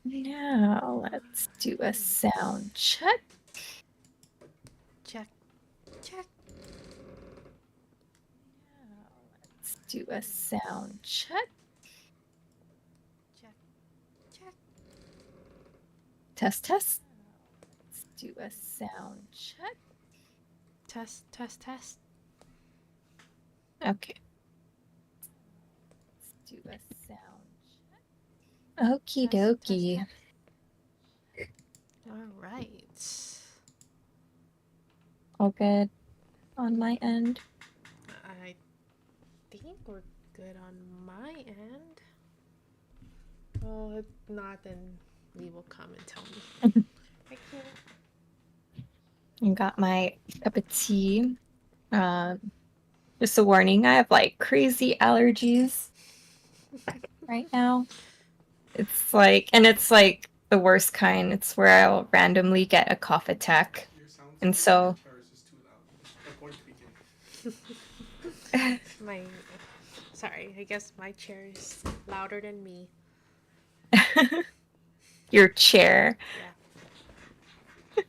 Now let's do a sound check. Check. Check. Now let's do a sound check. Check. Check. Test, test. Let's do a sound check. Test, test, test. Okay. Let's do a sound check. Okie dokie. All right. All good on my end. I think we're good on my end. Well, if not, then Lee will come and tell me. Thank you. I got my cup of tea. Just a warning, I have like crazy allergies right now. It's like the worst kind. It's where I'll randomly get a cough attack. And so Sorry, I guess my chair is louder than me. your chair. Yeah.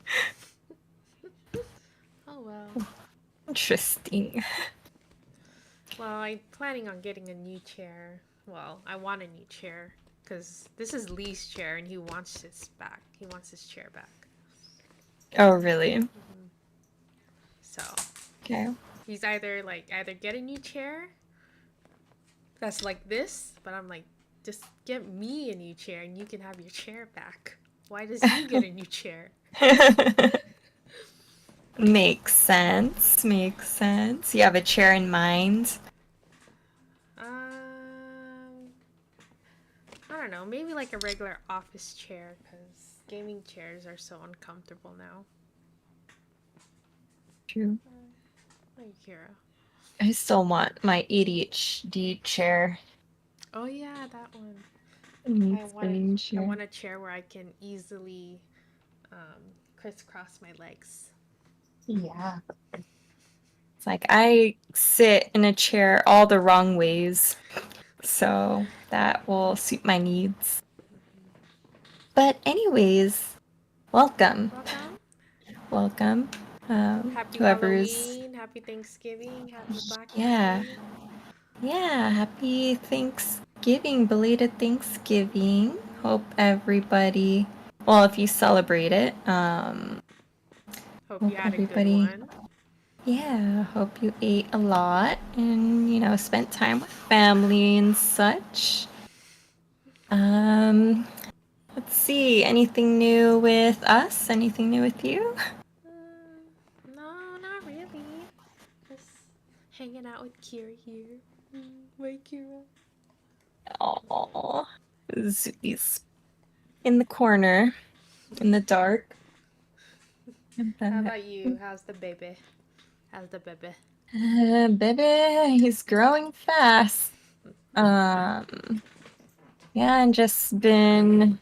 Oh well. Interesting. Well, I'm planning on getting a new chair. Well, I want a new chair because this is Lee's chair and he wants his back. He wants his chair back. Oh, really? So Okay. he's either get a new chair that's like this, but I'm like, just get me a new chair and you can have your chair back. Why does he get a new chair? Makes sense. Makes sense. You have a chair in mind? I don't know. Maybe like a regular office chair because gaming chairs are so uncomfortable now. True. Like Kira. I still want my ADHD chair. Oh yeah, that one. I want a chair where I can easily crisscross my legs. Yeah. It's like I sit in a chair all the wrong ways, so that will suit my needs. But anyways, welcome. Welcome. Happy Halloween, happy Thanksgiving, happy Black Friday. Yeah, happy Thanksgiving, belated Thanksgiving. Hope everybody, well, if you celebrate it, hope you had a good one. Yeah, hope you ate a lot and, spent time with family and such. Let's see, anything new with us? Anything new with you? No, not really. Just hanging out with Kira here. Wait, Kira. Aww, Zooey's in the corner, in the dark. How about you? How's the baby? Baby, he's growing fast. Yeah, and just been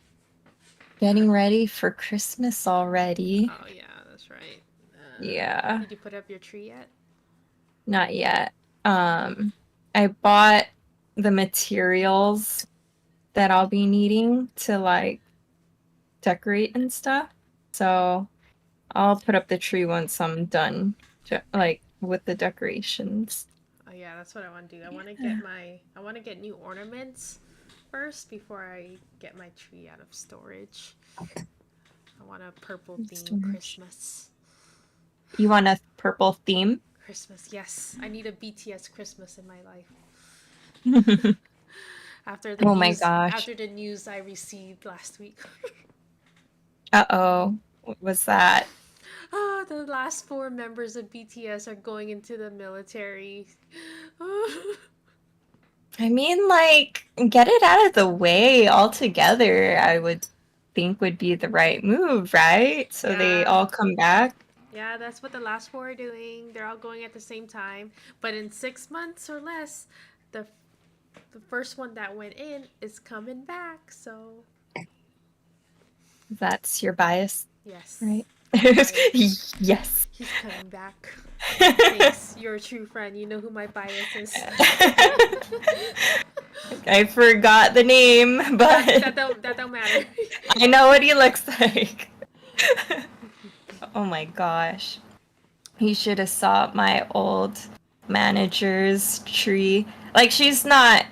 getting ready for Christmas already. Oh yeah, that's right. Yeah. Did you put up your tree yet? Not yet. I bought the materials that I'll be needing to like decorate and stuff. So I'll put up the tree once I'm done, like with the decorations. Oh yeah, that's what I want to do. I want to get new ornaments first before I get my tree out of storage. I want a purple theme Christmas. You want a purple theme? Christmas, yes. I need a BTS Christmas in my life. After the news I received last week. Uh-oh. What was that? Oh, the last 4 members of BTS are going into the military. I mean, like, get it out of the way altogether, I would think would be the right move, right? So they all come back. Yeah, that's what the last 4 are doing. They're all going at the same time. But in 6 months or less, the first one that went in is coming back, so... That's your bias? Yes. Right? Yes. He's coming back. Thanks. You're a true friend. You know who my bias is. I forgot the name, but that don't matter. I know what he looks like. Oh my gosh. You should have saw my old manager's tree. Like, she's not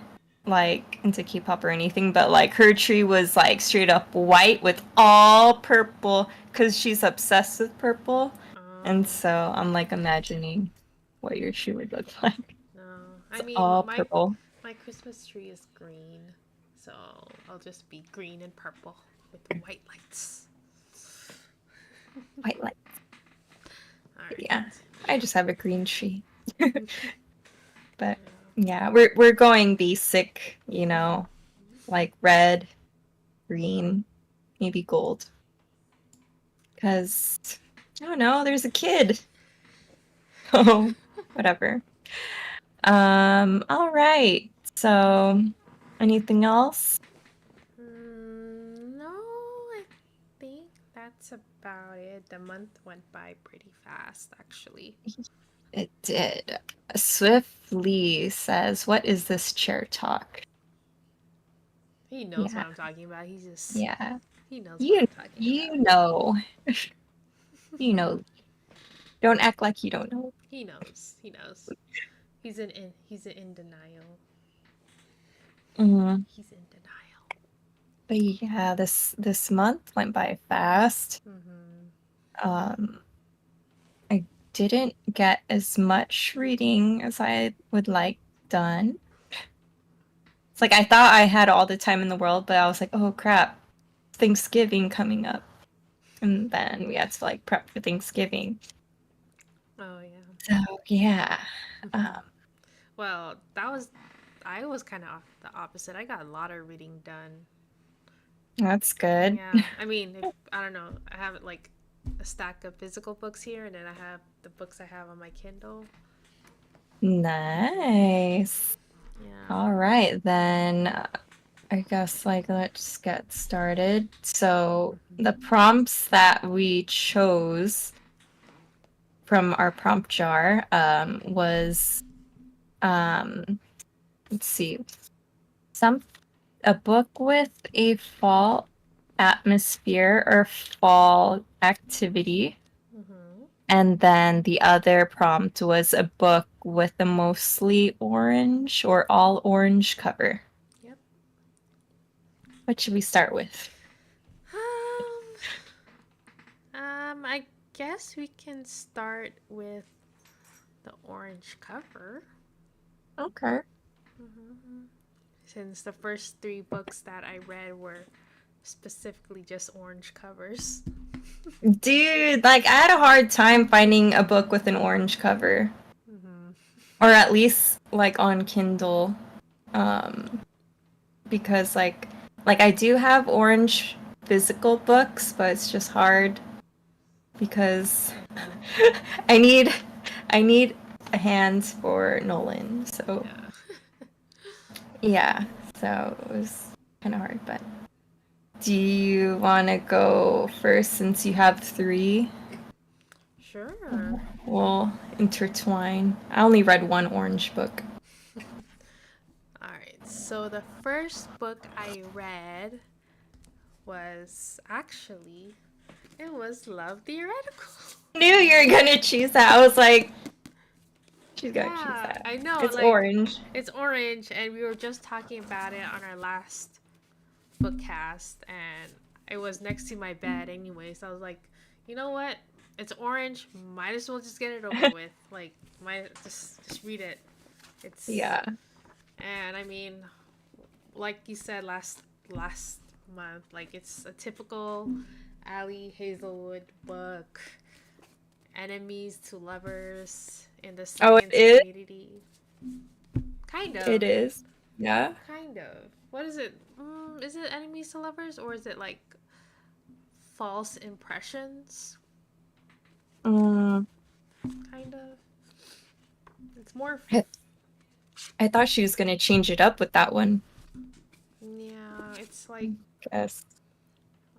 like into K-pop or anything, but like her tree was like straight up white with all purple because she's obsessed with purple. And Oh, so I'm like imagining what your tree would look like. no. I It's mean, all my purple. my Christmas tree is green, so I'll just be green and purple with white lights. White light. All Yeah. right. I just have a green tree. But Yeah. yeah, we're going basic, like red, green, maybe gold. Cause I don't know, there's a kid. Oh, whatever. All right. So, anything else? No, I think that's about it. The month went by pretty fast, actually. It did. Swiftly says, "What is this chair talk?" He knows what Yeah, I'm talking about. yeah. He knows what You I'm talking you about. know. You know. Don't act like you don't know. He knows. He knows. He's in denial. Mhm. He's in denial. But yeah, this month went by fast. Mm-hmm. Um, I didn't get as much reading as I would like done. It's like I thought I had all the time in the world, but I was like, oh crap, Thanksgiving coming up. And then we had to like prep for Thanksgiving. Oh yeah. So yeah. Um, Well, I was kind of the opposite. I got a lot of reading done. that's good. Yeah. I mean, if I don't know, I have like a stack of physical books here, and then I have the books I have on my Kindle. Nice. Yeah. All right, then I guess like let's get started. So the prompts that we chose from our prompt jar was let's see, some a book with a fall atmosphere or fall activity. Mm-hmm. And then the other prompt was a book with a mostly orange or all orange cover. Yep. What should we start with? I guess we can start with the orange cover. Okay. Mm-hmm. Since the first three books that I read were specifically just orange covers. Dude, like I had a hard time finding a book with an orange cover. Mm-hmm. Or at least like on Kindle. Um because like I do have orange physical books, but it's just hard because Mm-hmm. I need a hand for Nolan. So Yeah. yeah, so it was kind of hard, but do you want to go first since you have three? Sure. We'll intertwine. I only read one orange book. All right. So the first book I read was actually it was Love Theoretical. Knew you were gonna choose that. I was like, she's gonna choose Yeah, that. I know. It's Like orange. it's orange, and we were just talking about it on our last book cast, and it was next to my bed anyway. So I was like, you know what? It's orange. Might as well just get it over with. Like, might just read it. It's Yeah. and I mean, like you said last month, like it's a typical Allie Hazelwood book. Enemies to lovers in the Oh, it science is. community. Kind It of. is. Yeah. Kind of. What is it? Is it enemies to lovers or is it like false impressions? Mm, Kind of. It's more. I, I thought she was gonna change it up with that one. Yeah, it's like. Guess.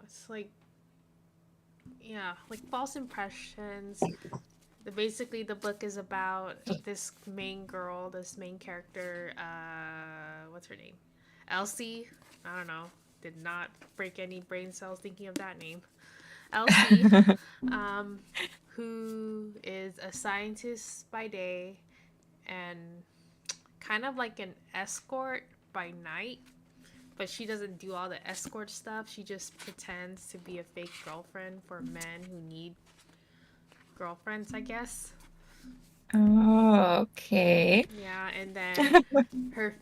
It's like. Yeah, like false impressions. basically the book is about this main girl, this main character. What's her name? Elsie. I don't know. Did not break any brain cells thinking of that name. Elsie, um, who is a scientist by day and kind of like an escort by night. But she doesn't do all the escort stuff. She just pretends to be a fake girlfriend for men who need girlfriends, I guess. Oh, okay. Yeah, and then her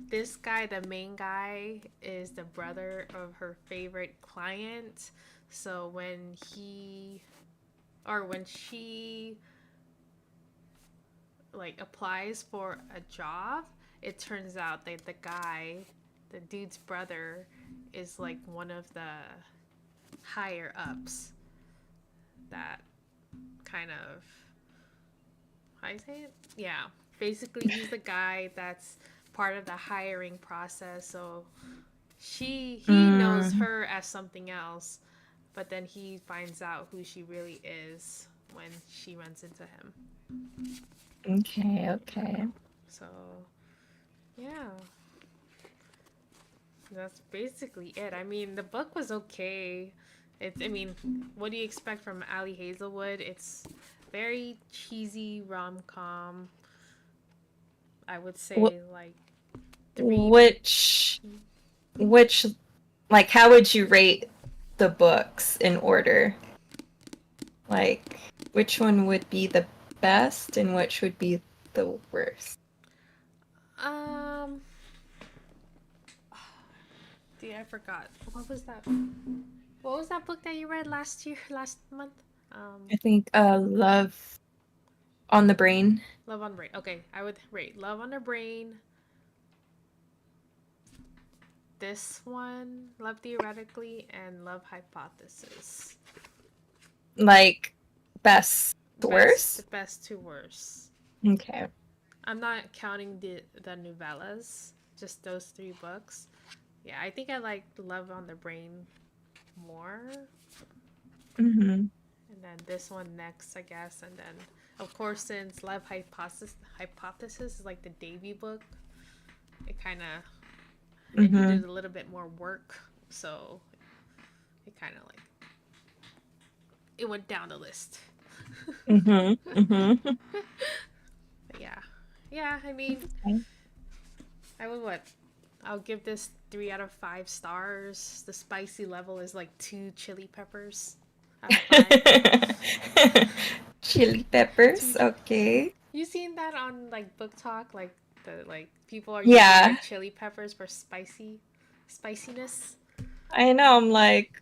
this guy, the main guy, is the brother of her favorite client. So when she like applies for a job, it turns out that the dude's brother, is like one of the higher ups that kind of, how you say it? Yeah. Basically he's the guy that's part of the hiring process. So he knows Mm, her as something else, but then he finds out who she really is when she runs into him. okay, okay. So yeah, that's basically it. I mean, the book was okay. I mean, what do you expect from Ali Hazelwood? It's very cheesy rom com. I would Wh- say like three. which, which, like, how would you rate the books in order? Like, which one would be the best and which would be the worst? Um, dude, I forgot. What was that? What was that book that you read last month? I think Love on the Brain. Love on the Brain. Okay, I would rate Love on the Brain. This one, Love Theoretically, and Love Hypothesis. Like, best to Best, worst? best to worst. Okay. I'm not counting the novellas, just those three books. Yeah, I think I like Love on the Brain more, Mm-hmm. and then this one next, I guess, and then of course since Love Hypothesis is like the debut book, it kind of it Mm-hmm. needed a little bit more work, so it kind of like it went down the list. Mm-hmm. Mm-hmm. But yeah, yeah. I mean, Okay. I would what? I'll give this 3 out of 5 stars. The spicy level is like 2 chili peppers out of 5. Chili Two. peppers, okay. You seen that on like book talk? Like the like people are using Yeah, like chili peppers for spiciness. I know. I'm like,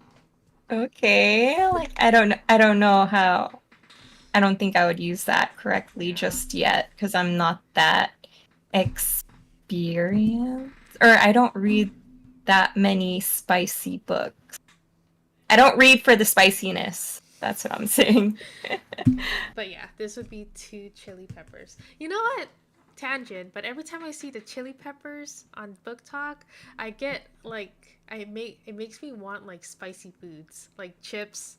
okay. Like, I don't know how. I don't think I would use that correctly Yeah. just yet because I'm not that experienced. Or I don't read that many spicy books. I don't read for the spiciness. That's what I'm saying. But yeah, this would be 2 chili peppers. You know what? Tangent, but every time I see the chili peppers on book talk, I get like it makes me want like spicy foods, like chips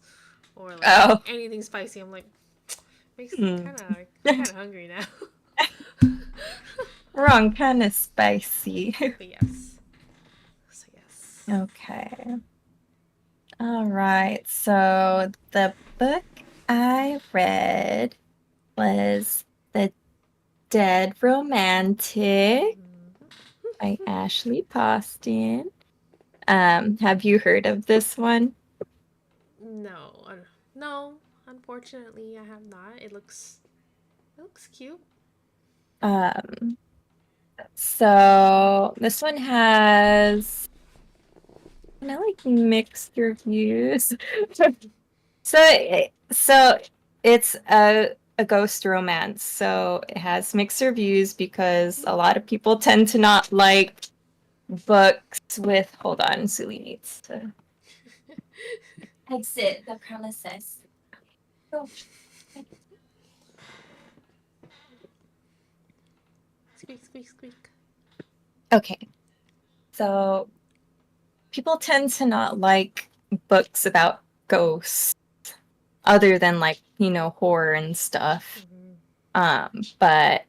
or like Oh. anything spicy. I'm like makes Hmm. kind of hungry now. Wrong kind of spicy. But yes. So yes. Okay. All right. So the book I read was The Dead Romantic by Ashley Poston. Have you heard of this one? No. No, unfortunately I have not. It looks cute. Um, so this one has like mixed reviews. So it's a ghost romance. So it has mixed reviews because a lot of people tend to not like books with. Hold on, Suli needs to exit the premises. Oh. Squeak squeak squeak. Okay, so people tend to not like books about ghosts other than like, horror and stuff. But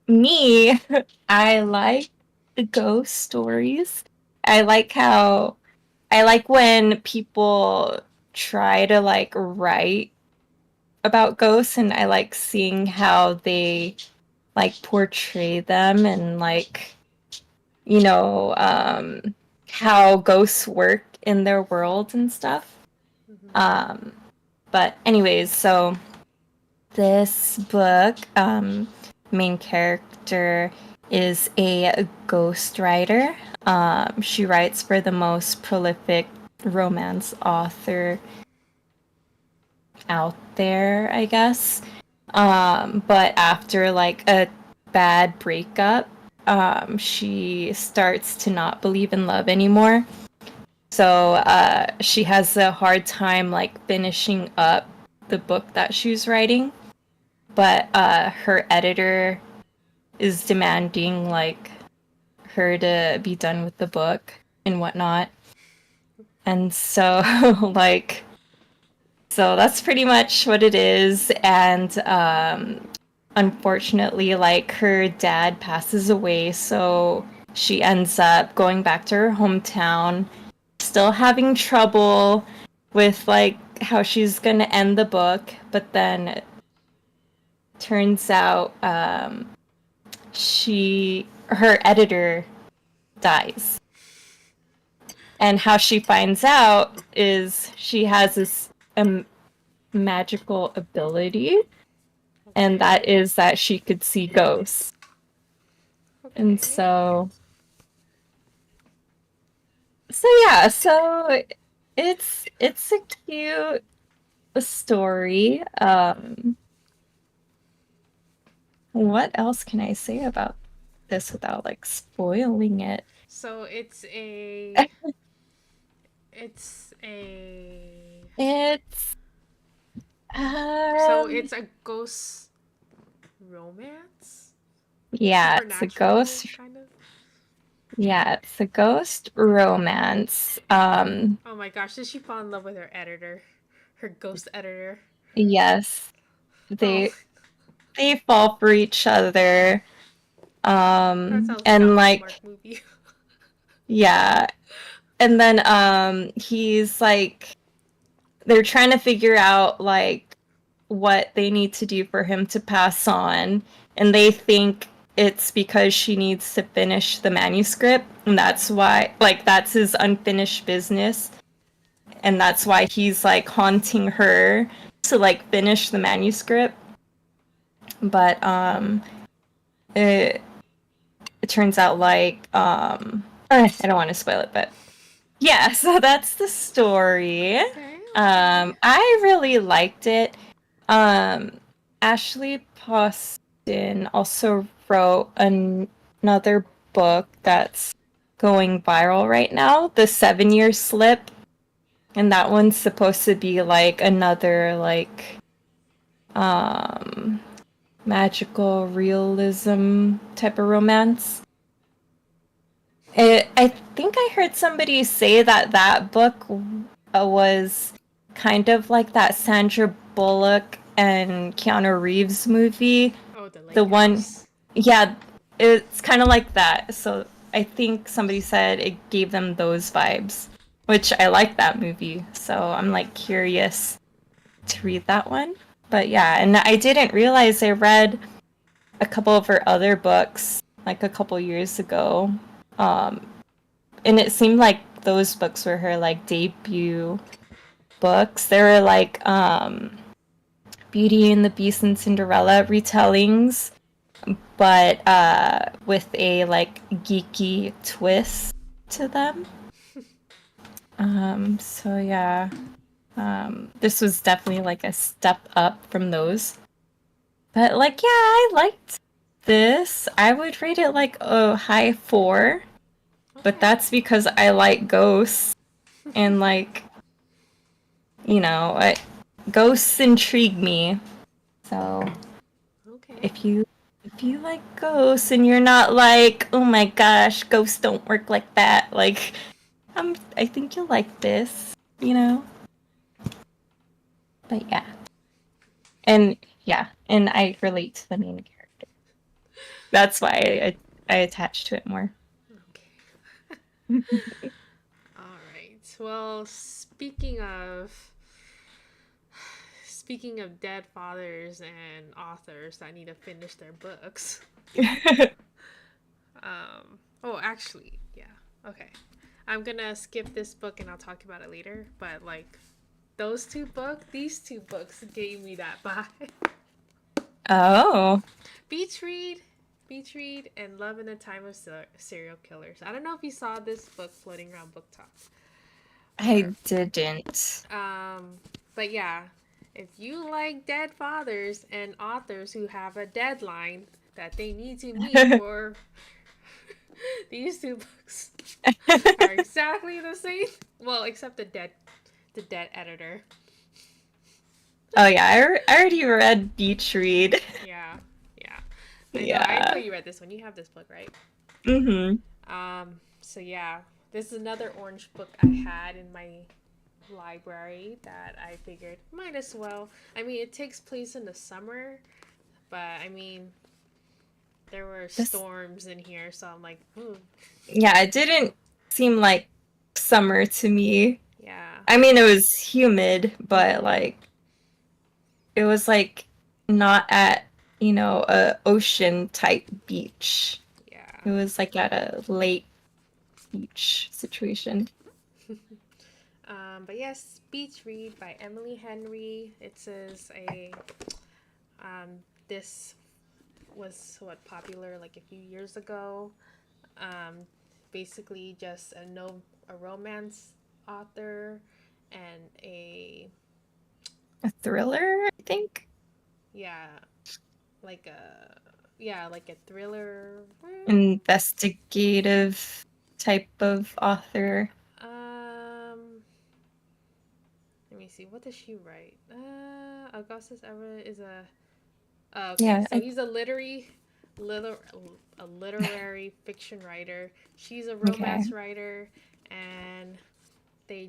me, I like the ghost stories. I like when people try to like write about ghosts, and I like seeing how they like portray them, and like, you know, how ghosts work in their world and stuff. But anyways, so this book, main character is a ghostwriter. She writes for the most prolific romance author out there, I guess. But after like a bad breakup, she starts to not believe in love anymore. So she has a hard time like finishing up the book that she's writing. But her editor is demanding like her to be done with the book and whatnot. And so like so that's pretty much what it is. And unfortunately, like her dad passes away, so she ends up going back to her hometown, still having trouble with like how she's gonna end the book, but then turns out her editor dies. And how she finds out is she has this magical ability, and that is that she could see ghosts. And so yeah, so it's a cute story. What else can I say about this without like spoiling it? So it's a it's a It's so it's a ghost romance? yeah, it's a ghost. Kind of. Yeah, it's a ghost romance. Oh my gosh, did she fall in love with her editor? Her ghost editor? Yes, Oh, they fall for each other. that sounds like a And Hallmark like movie. yeah, and then he's like they're trying to figure out like what they need to do for him to pass on, and they think it's because she needs to finish the manuscript, and that's why like that's his unfinished business, and that's why he's like haunting her to like finish the manuscript. But it turns out like I don't want to spoil it, but yeah, so that's the story. Okay. I really liked it. Ashley Poston also wrote another book that's going viral right now, The 7-Year Slip. And that one's supposed to be like another like magical realism type of romance. I think I heard somebody say that book was kind of like that Sandra Bullock and Keanu Reeves movie. Oh, the The one, Lighthouse. yeah, it's kind of like that. So I think somebody said it gave them those vibes, which I like that movie. So I'm like curious to read that one. But yeah, and I didn't realize I read a couple of her other books like a couple years ago. And it seemed like those books were her like debut books. They were like Beauty and the Beast and Cinderella retellings, but with a like geeky twist to them. So yeah. This was definitely like a step up from those. But like yeah, I liked this. I would rate it like a high 4. But that's because I like ghosts, and like, ghosts intrigue me. So Okay. if you like ghosts and you're not like, oh my gosh, ghosts don't work like that, like, I think you'll like this. But yeah. And I relate to the main character. That's why I attach to it more. Okay. All right. Well, speaking of dead fathers and authors that need to finish their books. Oh, actually, yeah. Okay. I'm gonna skip this book and I'll talk about it later. But like, these two books gave me that vibe. Oh. Beach read, and Love in a Time of Serial Killers. I don't know if you saw this book floating around BookTok. I didn't. But yeah, if you like dead fathers and authors who have a deadline that they need to meet for, these two books are exactly the same. Well, except the dead editor. Oh yeah, I already read Beach Read. Yeah. I know Yeah. you read this one. You have this book, right? Mm-hmm. So yeah, this is another orange book I had in my library that I figured might as well. I mean, it takes place in the summer, but I mean, there were storms in here, so I'm like, Yeah, it didn't seem like summer to me. Yeah. I mean, it was humid, but like it was like not at, a ocean type beach. Yeah. It was like at a lake beach situation. But yes, Beach Read by Emily Henry. It says this was what popular like a few years ago. Basically just a romance author and a thriller, I think. Like a thriller, investigative type of author. Let me see. What does she write? Augustus Everett is a. He's a literary fiction writer. She's a romance writer, and they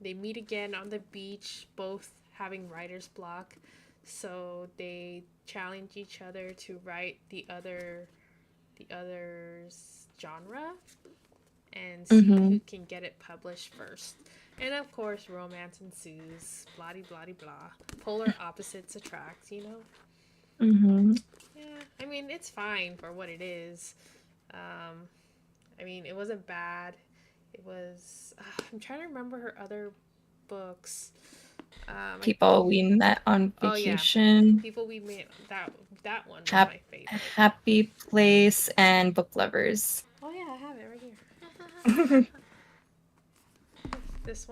meet again on the beach, both having writer's block. So they challenge each other to write the other's genre and see who can get it published first. And of course, romance ensues. Blah blah blah. Polar opposites attract. Mm-hmm. Yeah, I mean it's fine for what it is. I mean it wasn't bad. It was. I'm trying to remember her other books. People we met on vacation. Oh yeah, People we met. That one was my favorite. Happy Place and Book Lovers. Oh yeah, I have it right here. This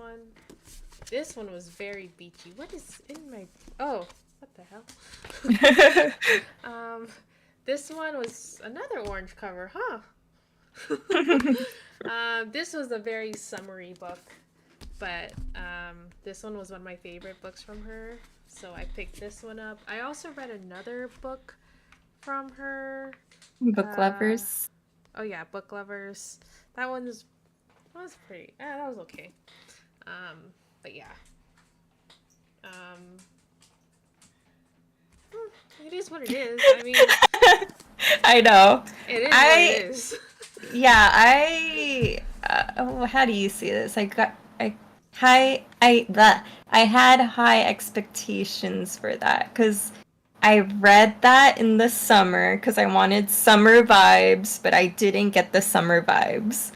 one was very beachy. What is in my? Oh, what the hell? This one was another orange cover, huh? This was a very summery book, but this one was one of my favorite books from her, so I picked this one up. I also read another book from her. Book Lovers. Oh yeah, Book Lovers. That was pretty. That was okay. But yeah. It is what it is. I mean, I know. It is what it is. Yeah, how do you see this? I had high expectations for that because I read that in the summer because I wanted summer vibes, but I didn't get the summer vibes.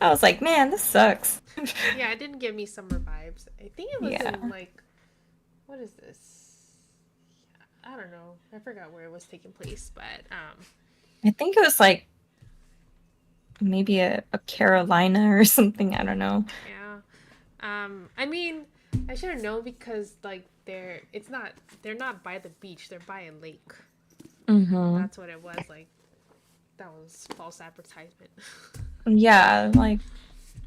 I was like, man, this sucks. Yeah, it didn't give me summer vibes. I think it was in like, what is this? I don't know. I forgot where it was taking place, but I think it was like maybe a Carolina or something. I don't know. Yeah. I mean, I should have known because like they're not by the beach. They're by a lake. Mm-hmm. That's what it was. Like that was false advertisement. Yeah, like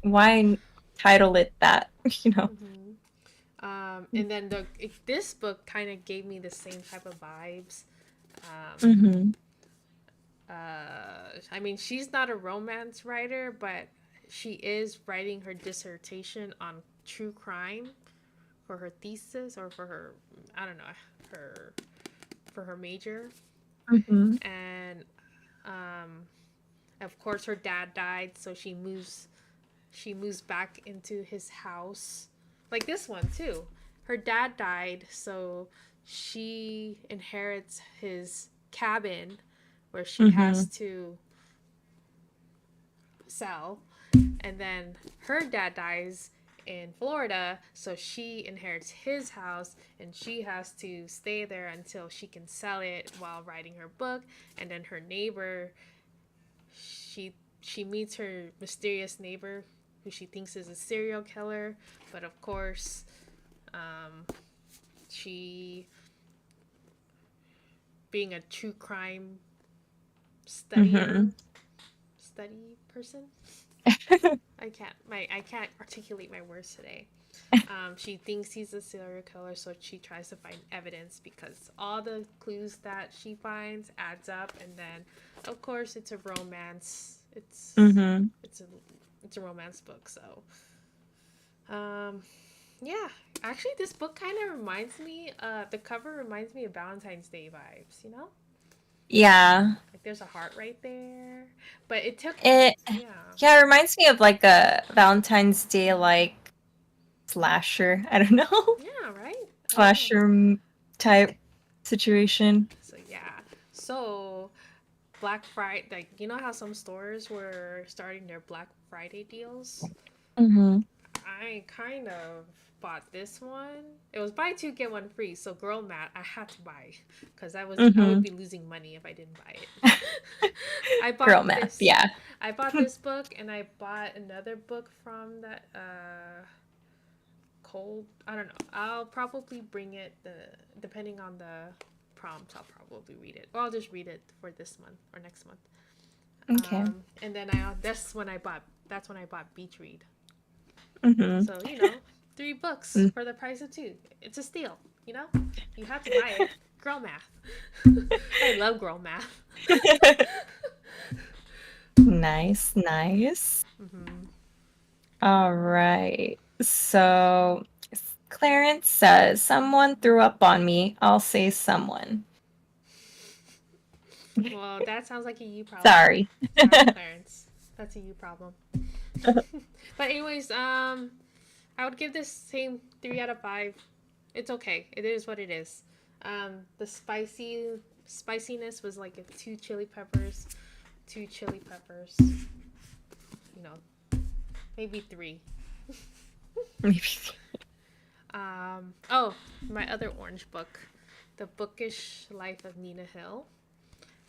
why title it that? And then this book kind of gave me the same type of vibes. I mean, she's not a romance writer, but she is writing her dissertation on true crime for her thesis or for her, I don't know, her for her major. Mm-hmm. And of course her dad died, so she moves back into his house. Like this one too. Her dad died, so she inherits his cabin where she Mm-hmm. has to sell. And then her dad dies in Florida, so she inherits his house and she has to stay there until she can sell it while writing her book. And then her neighbor, she meets her mysterious neighbor who she thinks is a serial killer, but of course, she, being a true crime Mm-hmm. study person. I can't articulate my words today. She thinks he's a serial killer, so she tries to find evidence because all the clues that she finds adds up, and then, of course, it's a romance. Mm-hmm. It's a romance book, so um, yeah. Actually, this book kind of reminds me. The cover reminds me of Valentine's Day vibes. You know, Yeah. like there's a heart right there, but it took. It Yeah. yeah, it reminds me of like a Valentine's Day like slasher. I don't know. Yeah. Right. I know. Slasher type situation. So yeah. So Black Friday, like you know how some stores were starting their Black Friday deals. Mm-hmm. I kind of bought this one. It was buy two get one free. So girl math, I had to buy because I would Mm-hmm. be losing money if I didn't buy it. I Girl bought math, this. yeah. I bought this book and I bought another book from that cold. I don't know. I'll probably bring it depending on the prompt. I'll probably read it, or I'll just read it for this month or next month. Okay. And then that's when I bought Beach Read. Mm-hmm. So, three books for the price of two. It's a steal, you know? You have to buy it. Girl math. I love girl math. Nice, nice. Mm-hmm. All right. So Clarence says, someone threw up on me. I'll say someone. Well, that sounds like a you problem. Sorry. Sorry, Clarence. That's a you problem. But anyways, I would give this same 3 out of 5. It's okay. It is what it is. The spiciness was like two chili peppers. Maybe 3. Maybe. Oh, my other orange book, The Bookish Life of Nina Hill.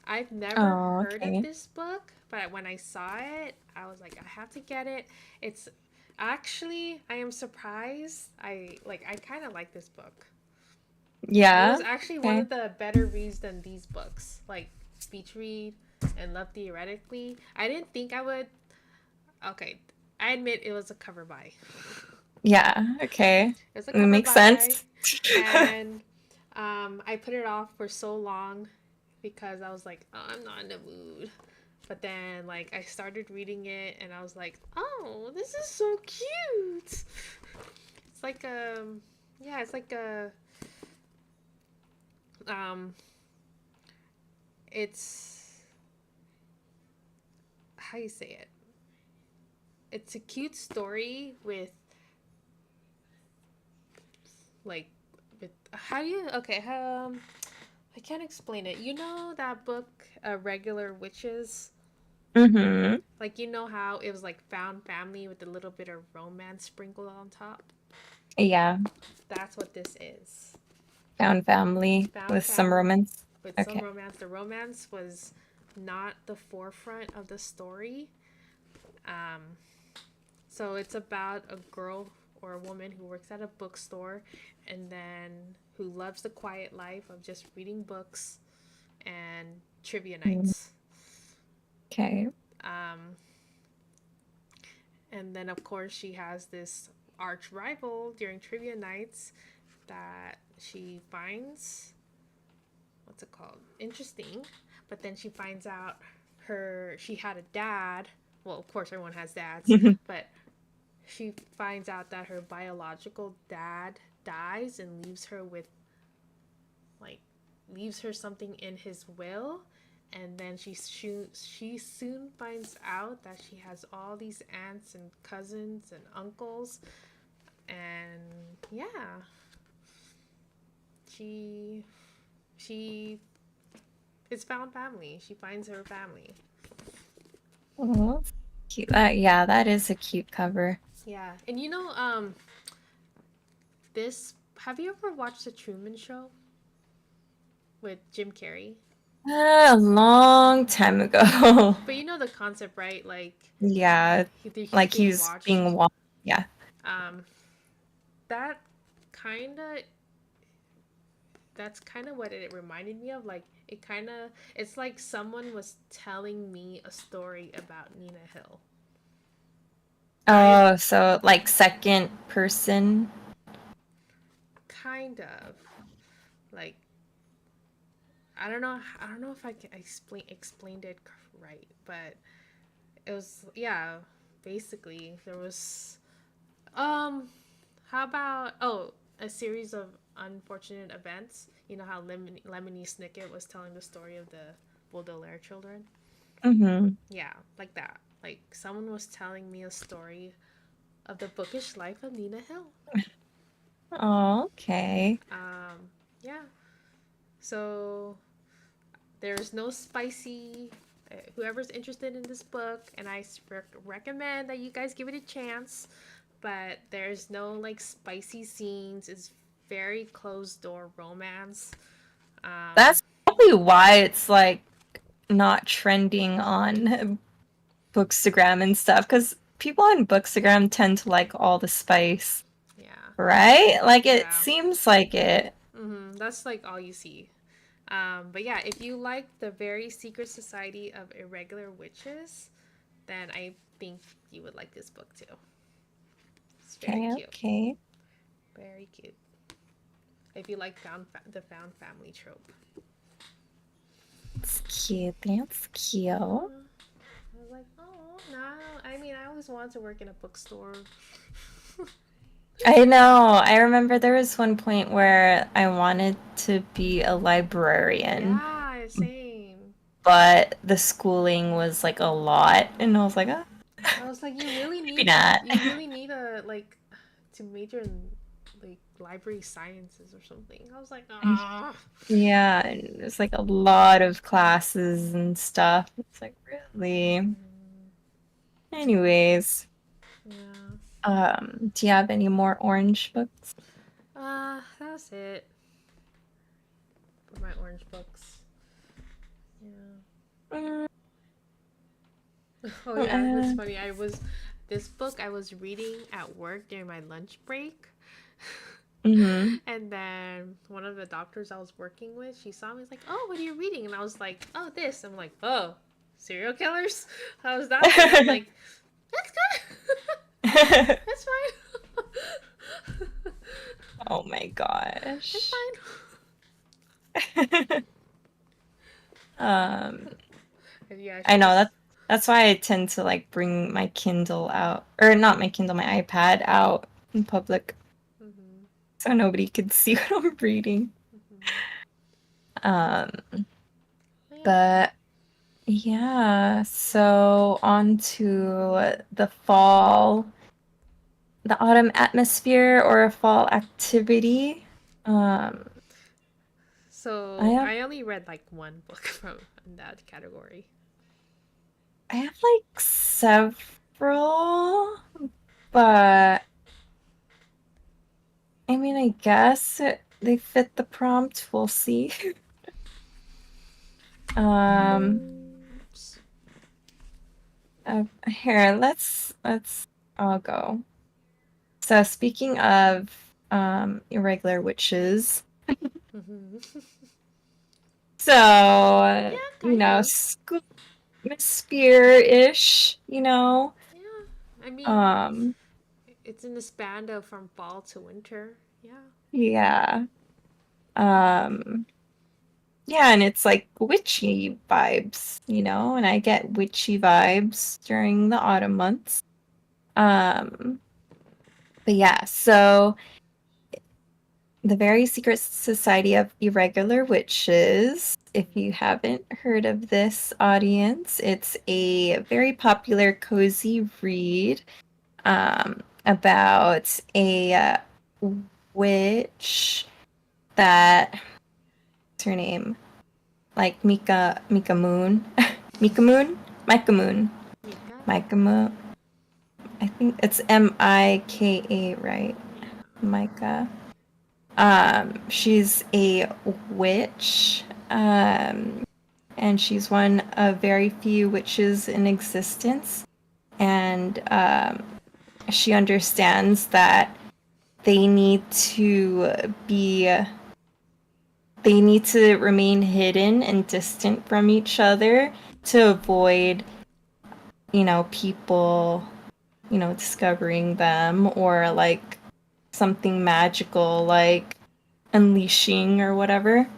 I've never Oh, heard of okay. this book, but when I saw it, I was like, I have to get it. It's actually, I am surprised. I kind of like this book. It Yeah. was actually one Okay. of the better reads than these books, like Beach Read and Love Theoretically. I didn't think I would. Okay, I admit it was a cover buy. Yeah. Okay. It was a It cover makes buy, sense. and I put it off for so long because I was like, oh, I'm not in the mood. But then, like, I started reading it, and I was like, oh, this is so cute. It's like yeah, it's like um, it's how you say it. It's a cute story with like with how do you okay I can't explain it. You know that book, Regular Witches? Mm-hmm. Like, you know how it was like found family with a little bit of romance sprinkled on top? Yeah. That's what this is. Found family Found with some family romance. with some Okay. romance. The romance was not the forefront of the story. Um, so it's about a girl or a woman who works at a bookstore and then who loves the quiet life of just reading books and trivia nights. Okay. Um, and then, of course, she has this arch rival during trivia nights that she finds, what's it called? Interesting. But then she finds out she had a dad. Well, of course, everyone has dads, but she finds out that her biological dad dies and like leaves her something in his will, and then she soon finds out that she has all these aunts and cousins and uncles, and yeah, she is found family. She finds her family. Oh, cute. Yeah, that is a cute cover. Yeah, and this. Have you ever watched the Truman Show with Jim Carrey? A long time ago. But you know the concept, right? Like Yeah, he's like being he's watched. being watched. Yeah. Um, that kind of that's kind of what it reminded me of. Like it's like someone was telling me a story about Nina Hill. I Oh, so like second person. kind of like I don't know if I can explained it right, but it was, yeah, basically there was um how about, a series of unfortunate events. You know how Lemony Snicket was telling the story of the Baudelaire children? Mm-hmm. Yeah, like that. Like someone was telling me a story of the bookish life of Nina Hill. Oh, okay. Yeah. So there's no spicy. Whoever's interested in this book, and I recommend that you guys give it a chance. But there's no like spicy scenes. It's very closed door romance. Um, That's probably why it's like not trending on Bookstagram and stuff, because people on Bookstagram tend to like all the spice, yeah, right? Like it yeah. seems like it. That's like all you see. But yeah, if you like the very secret society of irregular witches, then I think you would like this book too. It's very Okay, cute. okay. Very cute. If you like the found family trope. It's cute. That's cute. I was like, oh, no. I mean, I always wanted to work in a bookstore. I know. I remember there was one point where I wanted to be a librarian, Yeah, same. but the schooling was like a lot, and I was like, oh, I was like, maybe not. you really need a like to major in like library sciences or something. I was like, ah. Yeah, and it's like a lot of classes and stuff. It's like really. Anyways, Yeah. do you have any more orange books? That's it for my orange books. Yeah. Mm, Oh yeah, that's uh, funny. This book I was reading at work during my lunch break. mm-hmm. And then one of the doctors I was working with, she saw me, was like, "Oh, what are you reading?" And I was like, "Oh, this." I'm like, "Oh, serial killers." How was that one? I'm like, "That's good. That's fine. Oh my It's gosh. fine." Um, And yeah, I she know just. that's why I tend to like bring my Kindle out, or not my Kindle, my iPad out in public Mhm. so nobody could see what I'm reading. Mhm. Um, Yeah. but yeah, so on to the fall, the autumn atmosphere or a fall activity. Um, I So have I only read like one book from in that category. I have like several, but I mean, I guess they fit the prompt. We'll see. Um, Here, I'll go. So speaking of irregular witches, Mm-hmm. so Yeah, you kind know, of. school atmosphere-ish, you know. Yeah. I mean, Um, it's in the span of from fall to winter. Yeah. yeah. Um, yeah, and it's like witchy vibes, you know, and I get witchy vibes during the autumn months. Um, But yeah, so the Very Secret Society of Irregular Witches. If you haven't heard of this, audience, it's a very popular cozy read about a witch that, what's her name? Like Mika Moon. Mika Moon? Micah Moon. Mika? Micah Moon. I think it's Mika, right? Yeah. Micah. She's a witch, and she's one of very few witches in existence. And she understands that they need to remain hidden and distant from each other to avoid, people, discovering them, or like something magical like unleashing or whatever.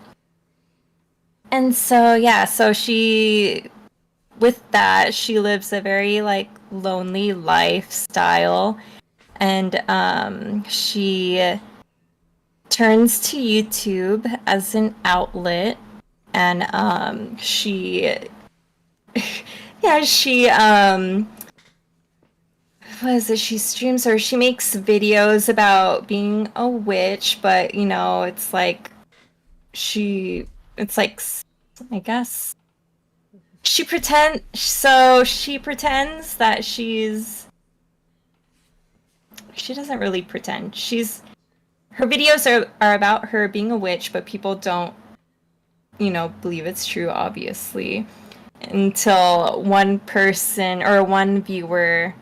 And so yeah, so she lives a very like lonely lifestyle, and she turns to YouTube as an outlet, and she yeah, she what is it? She streams, or she makes videos about being a witch, but it's like it's like, I guess she pretends that she doesn't really pretend. Her videos are about her being a witch, but people don't, believe it's true, obviously, until one person or one viewer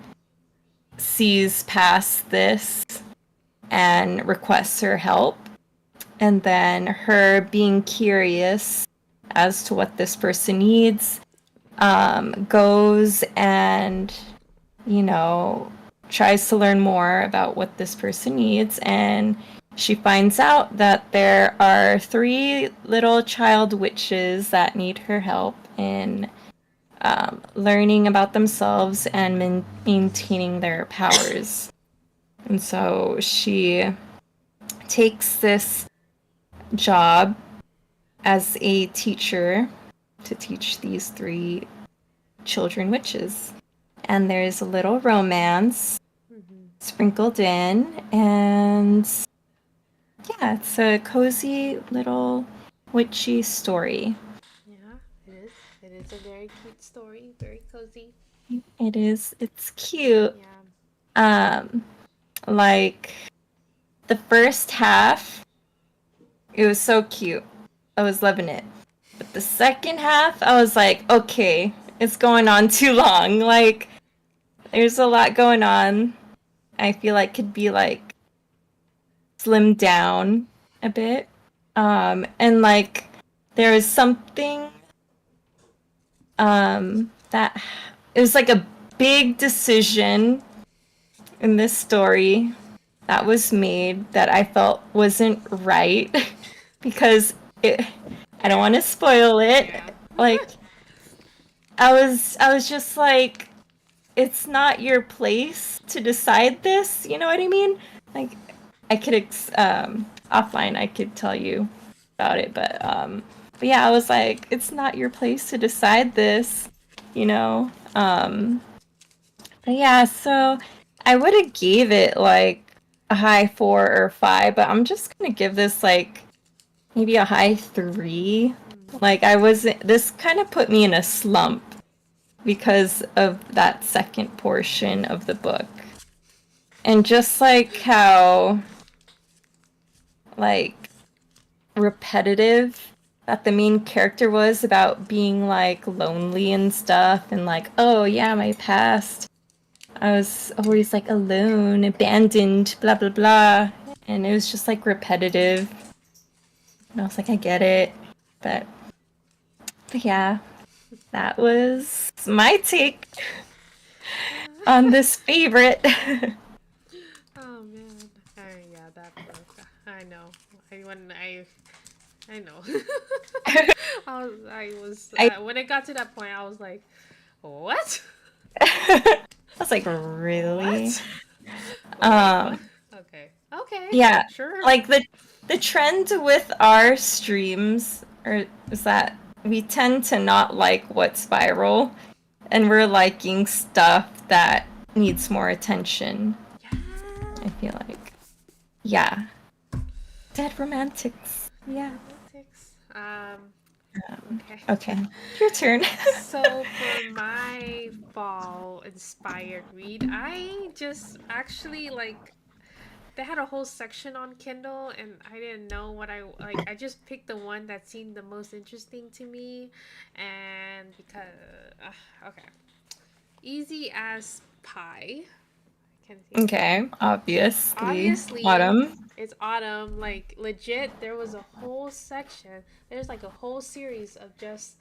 sees past this and requests her help. And then her being curious as to what this person needs, goes and, tries to learn more about what this person needs. And she finds out that there are 3 little child witches that need her help in learning about themselves and maintaining their powers. And so she takes this job as a teacher to teach these 3 children witches. And there's a little romance sprinkled in, and yeah, it's a cozy little witchy story. Yeah, it is. It is a very cute story, very cozy. It is. It's cute. Yeah. Like the first half, it was so cute. I was loving it. But the second half, I was like, okay, it's going on too long. Like, there's a lot going on. I feel like could be like slimmed down a bit. And like there was something that it was like a big decision in this story that was made that I felt wasn't right because I don't want to spoil it. Yeah. Like I was just like, it's not your place to decide this, you know what I mean? Like I could offline I could tell you about it, but yeah, I was like, it's not your place to decide this, you know. But yeah, so I would have gave it like a high 4 or 5, but I'm just gonna give this like maybe a high 3. Like this kind of put me in a slump because of that second portion of the book. And just like how like repetitive that the main character was about being like lonely and stuff, and like, oh yeah, my past, I was always like alone, abandoned, blah blah blah, and it was just like repetitive. And I was like, I get it, but yeah, that was my take on this favorite. Oh man. Yeah, that book. I know. I know. When it got to that point, I was like, what? I was like, really? What? Okay. Yeah, Sure. like the trend with our streams is that we tend to not like what's viral, and we're liking stuff that needs more attention. Yeah. I feel like, yeah, dead romantics. Yeah. Romantics. Okay. Okay, your turn. So for my fall inspired read, I just actually like they had a whole section on Kindle and I didn't know what I like. I just picked the one that seemed the most interesting to me, and because okay, Easy as Pie. Can see. Okay, obviously, Obviously, autumn. it's autumn. Like legit, there was a whole section. There's like a whole series of just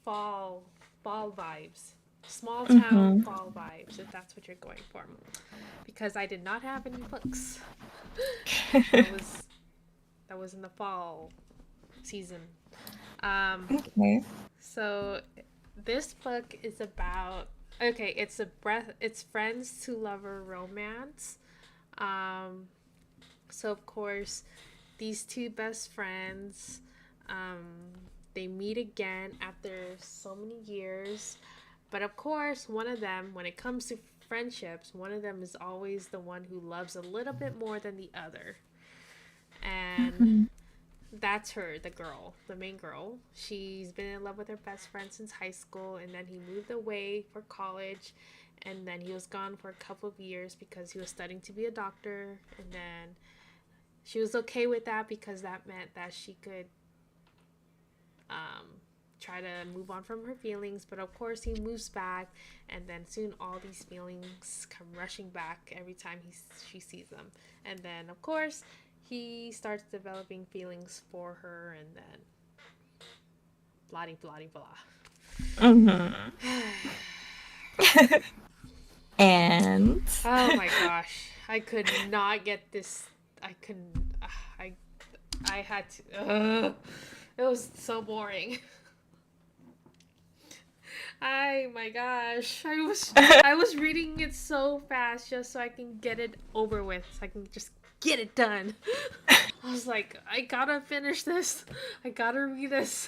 fall fall vibes, small town Mm-hmm. fall vibes, if that's what you're going for, because I did not have any books that was that was in the fall season. Okay. So this book is about, okay, it's friends to lover romance. um so of course these two best friends, um they meet again after so many years. But of course, one of them, when it comes to friendships, one of them is always the one who loves a little bit more than the other. And Mm-hmm. that's her, the girl, the main girl. She's been in love with her best friend since high school, and then he moved away for college. And then he was gone for a couple of years because he was studying to be a doctor. And then she was okay with that because that meant that she could um, try to move on from her feelings. But of course, he moves back, and then soon all these feelings come rushing back every time she sees them. And then, of course, he starts developing feelings for her, and then blah blah blah. Mm-hmm. And Oh my gosh, I could not get this. I couldn't. I I had to. It was so boring. Oh my gosh, I was reading it so fast just so I can get it over with, so I can just get it done. I was like, I gotta finish this. I gotta read this.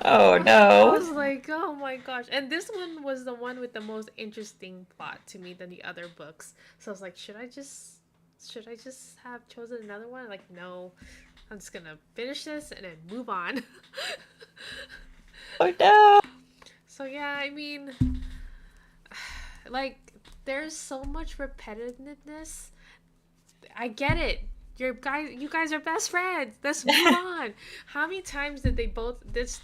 oh I no. was like, oh my gosh. And this one was the one with the most interesting plot to me than the other books. So I was like, should I just have chosen another one? Like, no. I'm just gonna finish this and then move on. Oh no. So yeah, I mean, like there's so much repetitiveness. I get it. You guys are best friends. Let's move on. How many times did they both this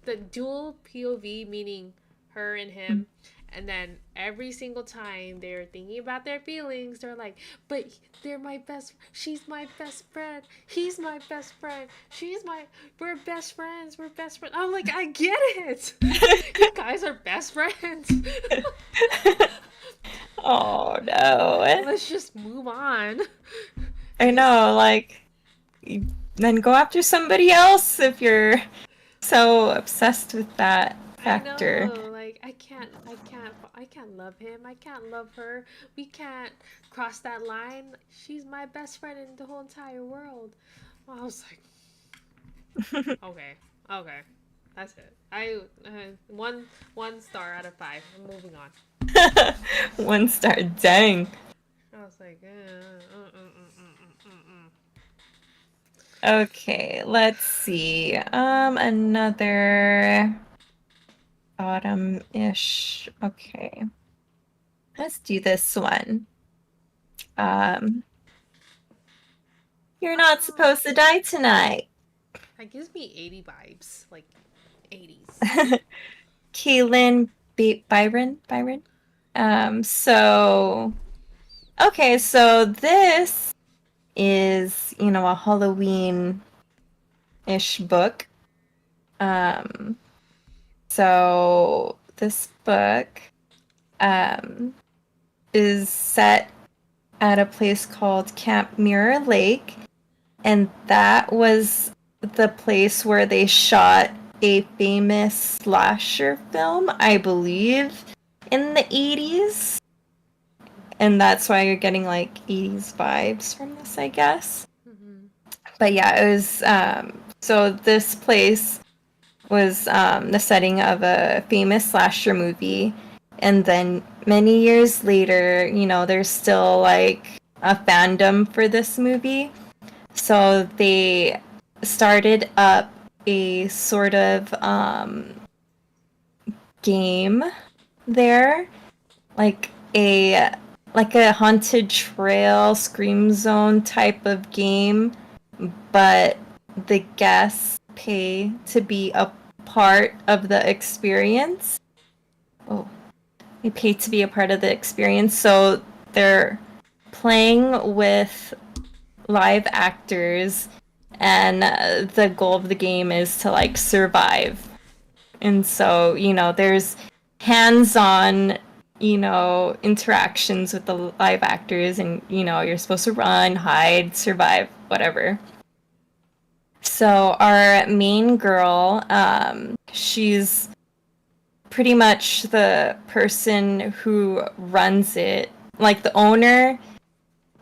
the dual POV, meaning her and him, and then every single time they're thinking about their feelings, they're like, but they're my best, she's my best friend, he's my best friend, we're best friends, we're best friends. I'm like, I get it. You guys are best friends. Oh no. Let's just move on. I know, like, then go after somebody else if you're so obsessed with that I factor. know, like I can't love him. I can't love her. We can't cross that line. She's my best friend in the whole entire world. I was like, okay, okay, that's it. I one star out of 5. I'm moving on. 1 star, dang. I was like, Okay, let's see. Another autumn-ish. Okay. Let's do this one. Um, you're not oh, supposed to die tonight. that gives me 80 vibes, like 80s. Kaylin Byron. So okay, so this is, a Halloween-ish book. So this book is set at a place called Camp Mirror Lake, and that was the place where they shot a famous slasher film, I believe, in the 80s. and that's why you're getting like 80s vibes from this, I guess. Mm-hmm. But yeah, it was so this place was the setting of a famous slasher movie, and then many years later, there's still like a fandom for this movie. So they started up a sort of game there, like a haunted trail scream zone type of game, but the guests pay to be a part of the experience. Oh, they pay to be a part of the experience, so they're playing with live actors, and the goal of the game is to like survive. And so, there's hands-on, interactions with the live actors, and you're supposed to run, hide, survive, whatever. So our main girl, she's pretty much the person who runs it. Like the owner,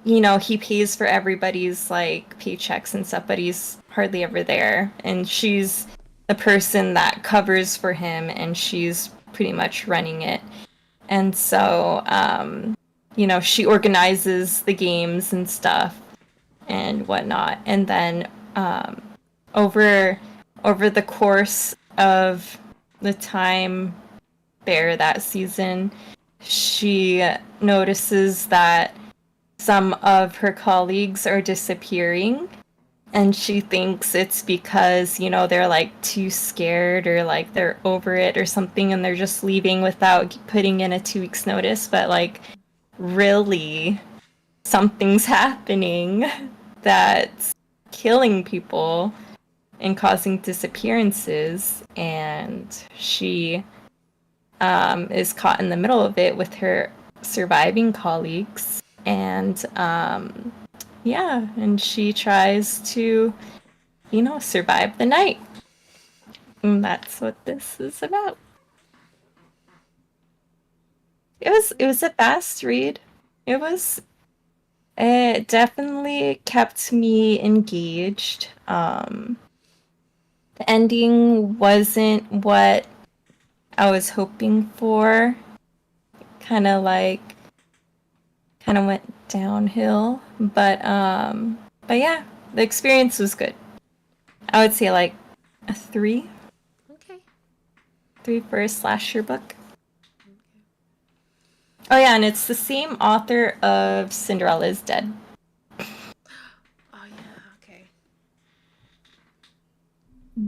he pays for everybody's like paychecks and stuff, but he's hardly ever there. And she's the person that covers for him, and she's pretty much running it. And so, she organizes the games and stuff and whatnot. And then over the course of the time there that season, she notices that some of her colleagues are disappearing, and she thinks it's because, they're like too scared, or like they're over it or something, and they're just leaving without putting in a 2 weeks notice. But like, really, something's happening that's killing people and causing disappearances, and she is caught in the middle of it with her surviving colleagues. And yeah, and she tries to, survive the night. And that's what this is about. It was a fast read. It definitely kept me engaged. The ending wasn't what I was hoping for. Kind of went downhill, but yeah, the experience was good. I would say like a 3. Okay. 3 for a slasher book. Oh yeah, and it's the same author of Cinderella is Dead. Oh yeah. Okay.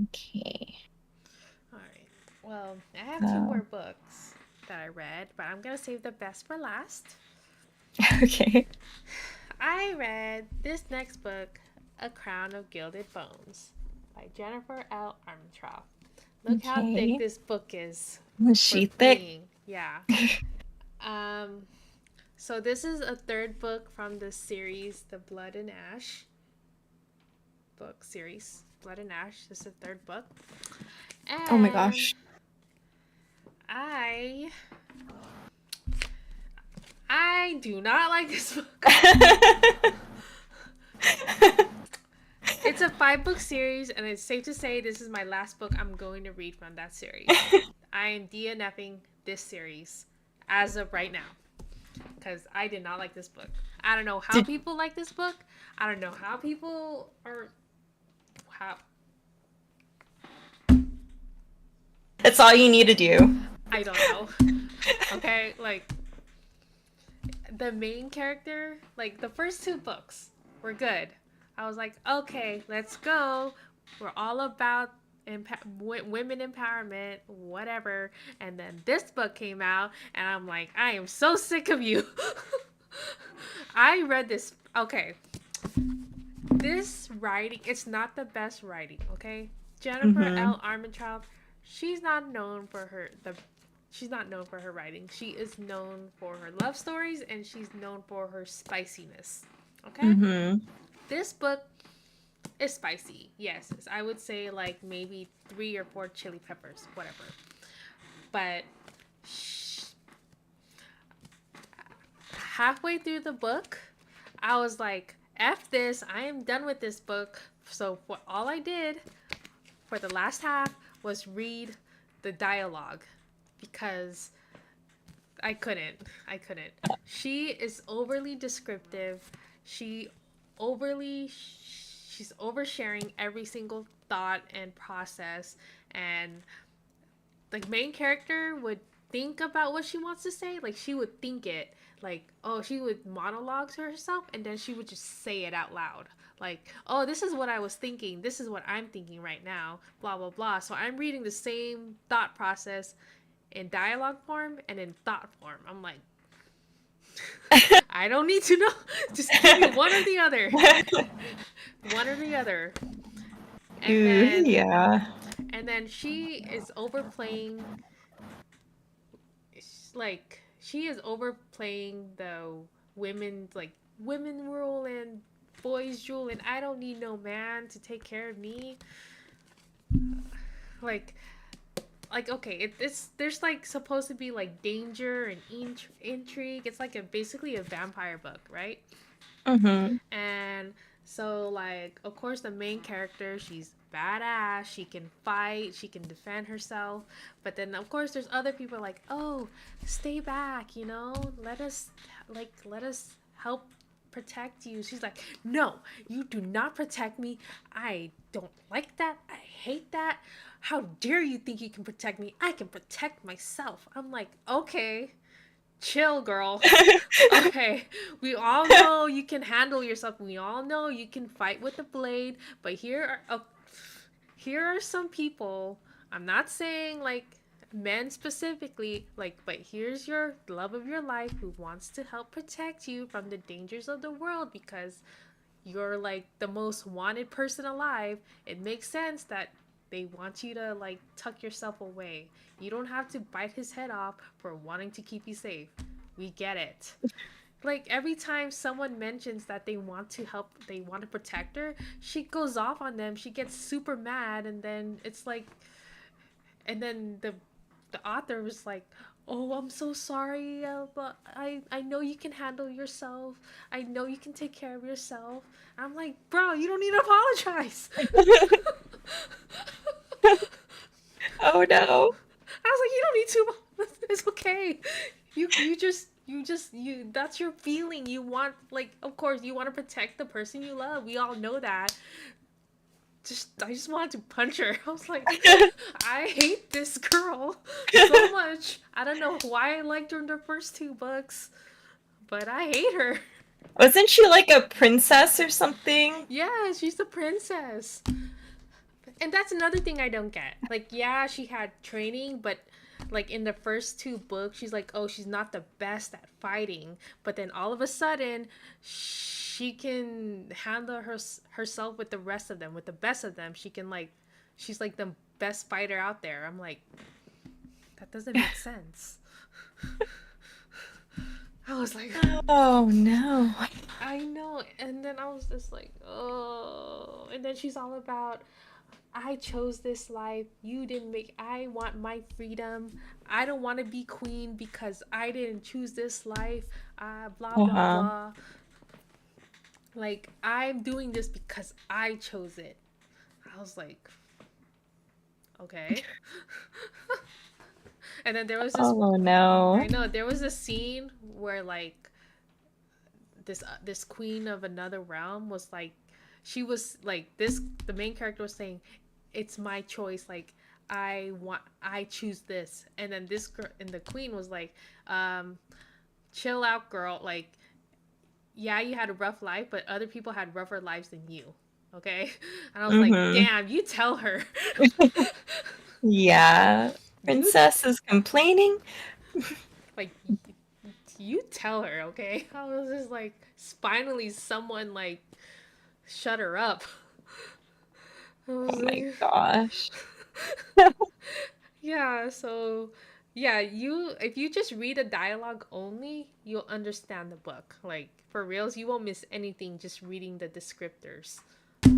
Okay. All right. Well, I have 2 more books that I read, but I'm gonna save the best for last. Okay. I read this next book, A Crown of Gilded Bones, by Jennifer L. Armentrout. Look how thick this book is. Was she thick? Yeah. So this is a 3rd book from the series, the Blood and Ash book series. Blood and Ash. This is the 3rd book. And oh my gosh. I do not like this book. It's a 5-book series, and it's safe to say this is my last book I'm going to read from that series. I am DNFing this series as of right now, because I did not like this book. I don't know how people like this book. I don't know how people are... That's all you need to do. I don't know. Okay, like, the main character, like, the first 2 books were good. I was like, okay, let's go. We're all about women empowerment, whatever. And then this book came out, and I'm like, I am so sick of you. I read this. Okay. This writing, it's not the best writing, okay? Jennifer L. Armentrout, she's not known for her writing. She is known for her love stories, and she's known for her spiciness. Okay? This book is spicy. Yes, I would say like maybe 3 or 4 chili peppers, whatever. But halfway through the book, I was like, F this, I am done with this book. So all I did for the last half was read the dialogue because I couldn't. I couldn't. She is overly descriptive. She overly she's oversharing every single thought and process, and the main character would think about what she wants to say. Like she would think it. Like, oh, she would monologue to herself and then she would just say it out loud. Like, oh, this is what I was thinking. This is what I'm thinking right now. Blah blah blah. So I'm reading the same thought process in dialogue form and in thought form. I'm like, I don't need to know. Just give me one or the other. One or the other. And then Yeah. and then she is overplaying, like she is overplaying the women rule and boys rule and I don't need no man to take care of me. Like okay, it's there's like supposed to be like danger and intrigue. It's like basically a vampire book, right? Mm-hmm. And so, like, of course, the main character, she's badass. She can fight. She can defend herself. But then, of course, there's other people like, oh, stay back. You know, let us help protect you. She's like, no, you do not protect me. I don't like that. I hate that. How dare you think you can protect me? I can protect myself. I'm like, okay, chill, girl. Okay, we all know you can handle yourself. We all know you can fight with a blade. But here are some people. I'm not saying like men specifically, like, but here's your love of your life who wants to help protect you from the dangers of the world because you're like the most wanted person alive. It makes sense that they want you to like tuck yourself away. You don't have to bite his head off for wanting to keep you safe. We get it. Like every time someone mentions that they want to help, they want to protect her, she goes off on them. She gets super mad, and then it's like, and then the author was like, "Oh, I'm so sorry, but I know you can handle yourself. I know you can take care of yourself." I'm like, "Bro, you don't need to apologize." Oh no. I was like, "You don't need to. It's okay. You that's your feeling. You want, like, of course you want to protect the person you love. We all know that. I just wanted to punch her. I was like, I hate this girl so much. I don't know why I liked her in the first two books, but I hate her. Wasn't she like a princess or something? Yeah, she's the princess. And that's another thing I don't get. Like, yeah, she had training, but like in the first two books, she's like, oh, she's not the best at fighting. But then all of a sudden, she can handle herself with the rest of them, with the best of them. She can like, she's like the best fighter out there. I'm like, that doesn't make sense. I was like, oh no. I know. And then I was just like, oh. And then she's all about, I chose this life. You didn't make. I want my freedom. I don't want to be queen because I didn't choose this life. Blah blah Uh-huh. blah. Like, I'm doing this because I chose it. I was like, okay. And then there was this. Oh no. I know there was a scene where like this queen of another realm was like, she was like this. The main character was saying, it's my choice, like I choose this. And then this girl and the queen was like, chill out, girl, like, yeah, you had a rough life, but other people had rougher lives than you, okay? And I was like, Mm-hmm. damn, you tell her. Yeah. You Princess is complaining. like you tell her, okay? I was just like, finally someone like shut her up. I was Oh my like, gosh. yeah, so yeah, you if you just read a dialogue only, you'll understand the book. Like for reals, you won't miss anything just reading the descriptors.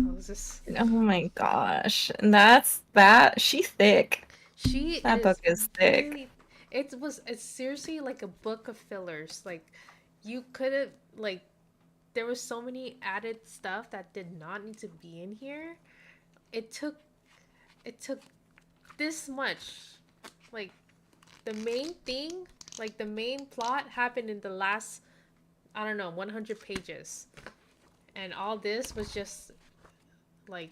I was just Oh my gosh. And that's that. She's thick. she That book is is thick. really it's seriously like a book of fillers. Like you could have like there was so many added stuff that did not need to be in here. It took it took this much. Like the main thing, like the main plot happened in the last, I don't know, 100 pages. And all this was just like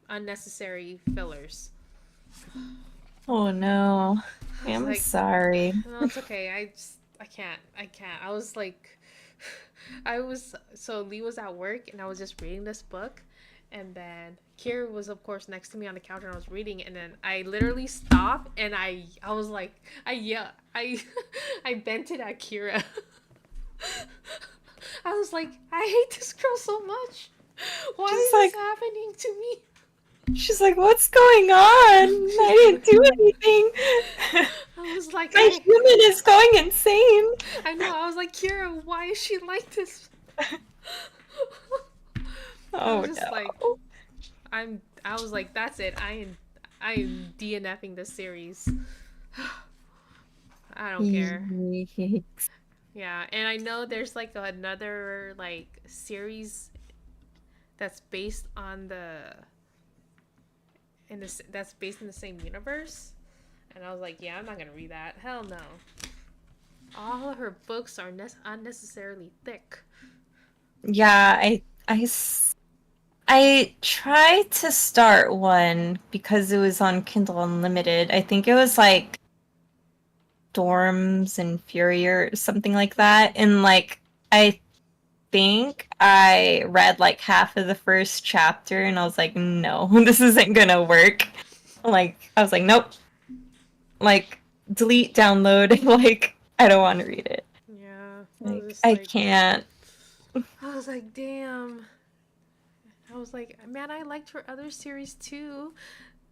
unnecessary fillers. Oh no. I'm Like, sorry. no, it's okay. I can't. I can't. I was like, so Lee was at work and I was just reading this book. And then Kira was, of course, next to me on the couch and I was reading. And then I literally stopped and I was like, I vented at Kira. I was like, I hate this girl so much. Why She's is like, this happening to me? she's like, what's going on? I didn't do anything. I was like, My human is going insane. I know. I was like, Kira, why is she like this? I Oh was just no. like, I was like, that's it. I am DNFing this series. I don't care. Yeah, and I know there's like another like series that's based on that's based in the same universe. And I was like, yeah, I'm not gonna read that. Hell no. All of her books are unnecessarily thick. Yeah, I tried to start one because it was on Kindle Unlimited. I think it was like Storms and Fury or something like that. And like I think I read like half of the first chapter and I was like, no, this isn't gonna work. Like I was like, nope. Like delete, download, like I don't want to read it. Yeah, Like I can't. I was like, damn. I was like, man, I liked her other series too.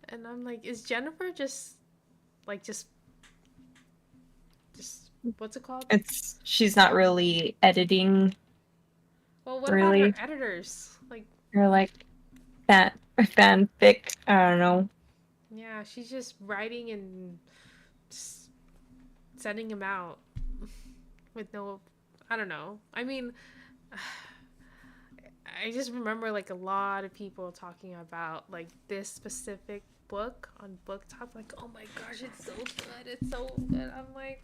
And I'm like, is Jennifer just like just what's it called? She's not really editing. Well, what about her Really, editors? Like, or like fanfic. I don't know. yeah, she's just writing and just sending him out with no, I don't know. I mean, I just remember like a lot of people talking about like this specific book on BookTok. Like, oh my gosh, it's so good. It's so good. I'm like,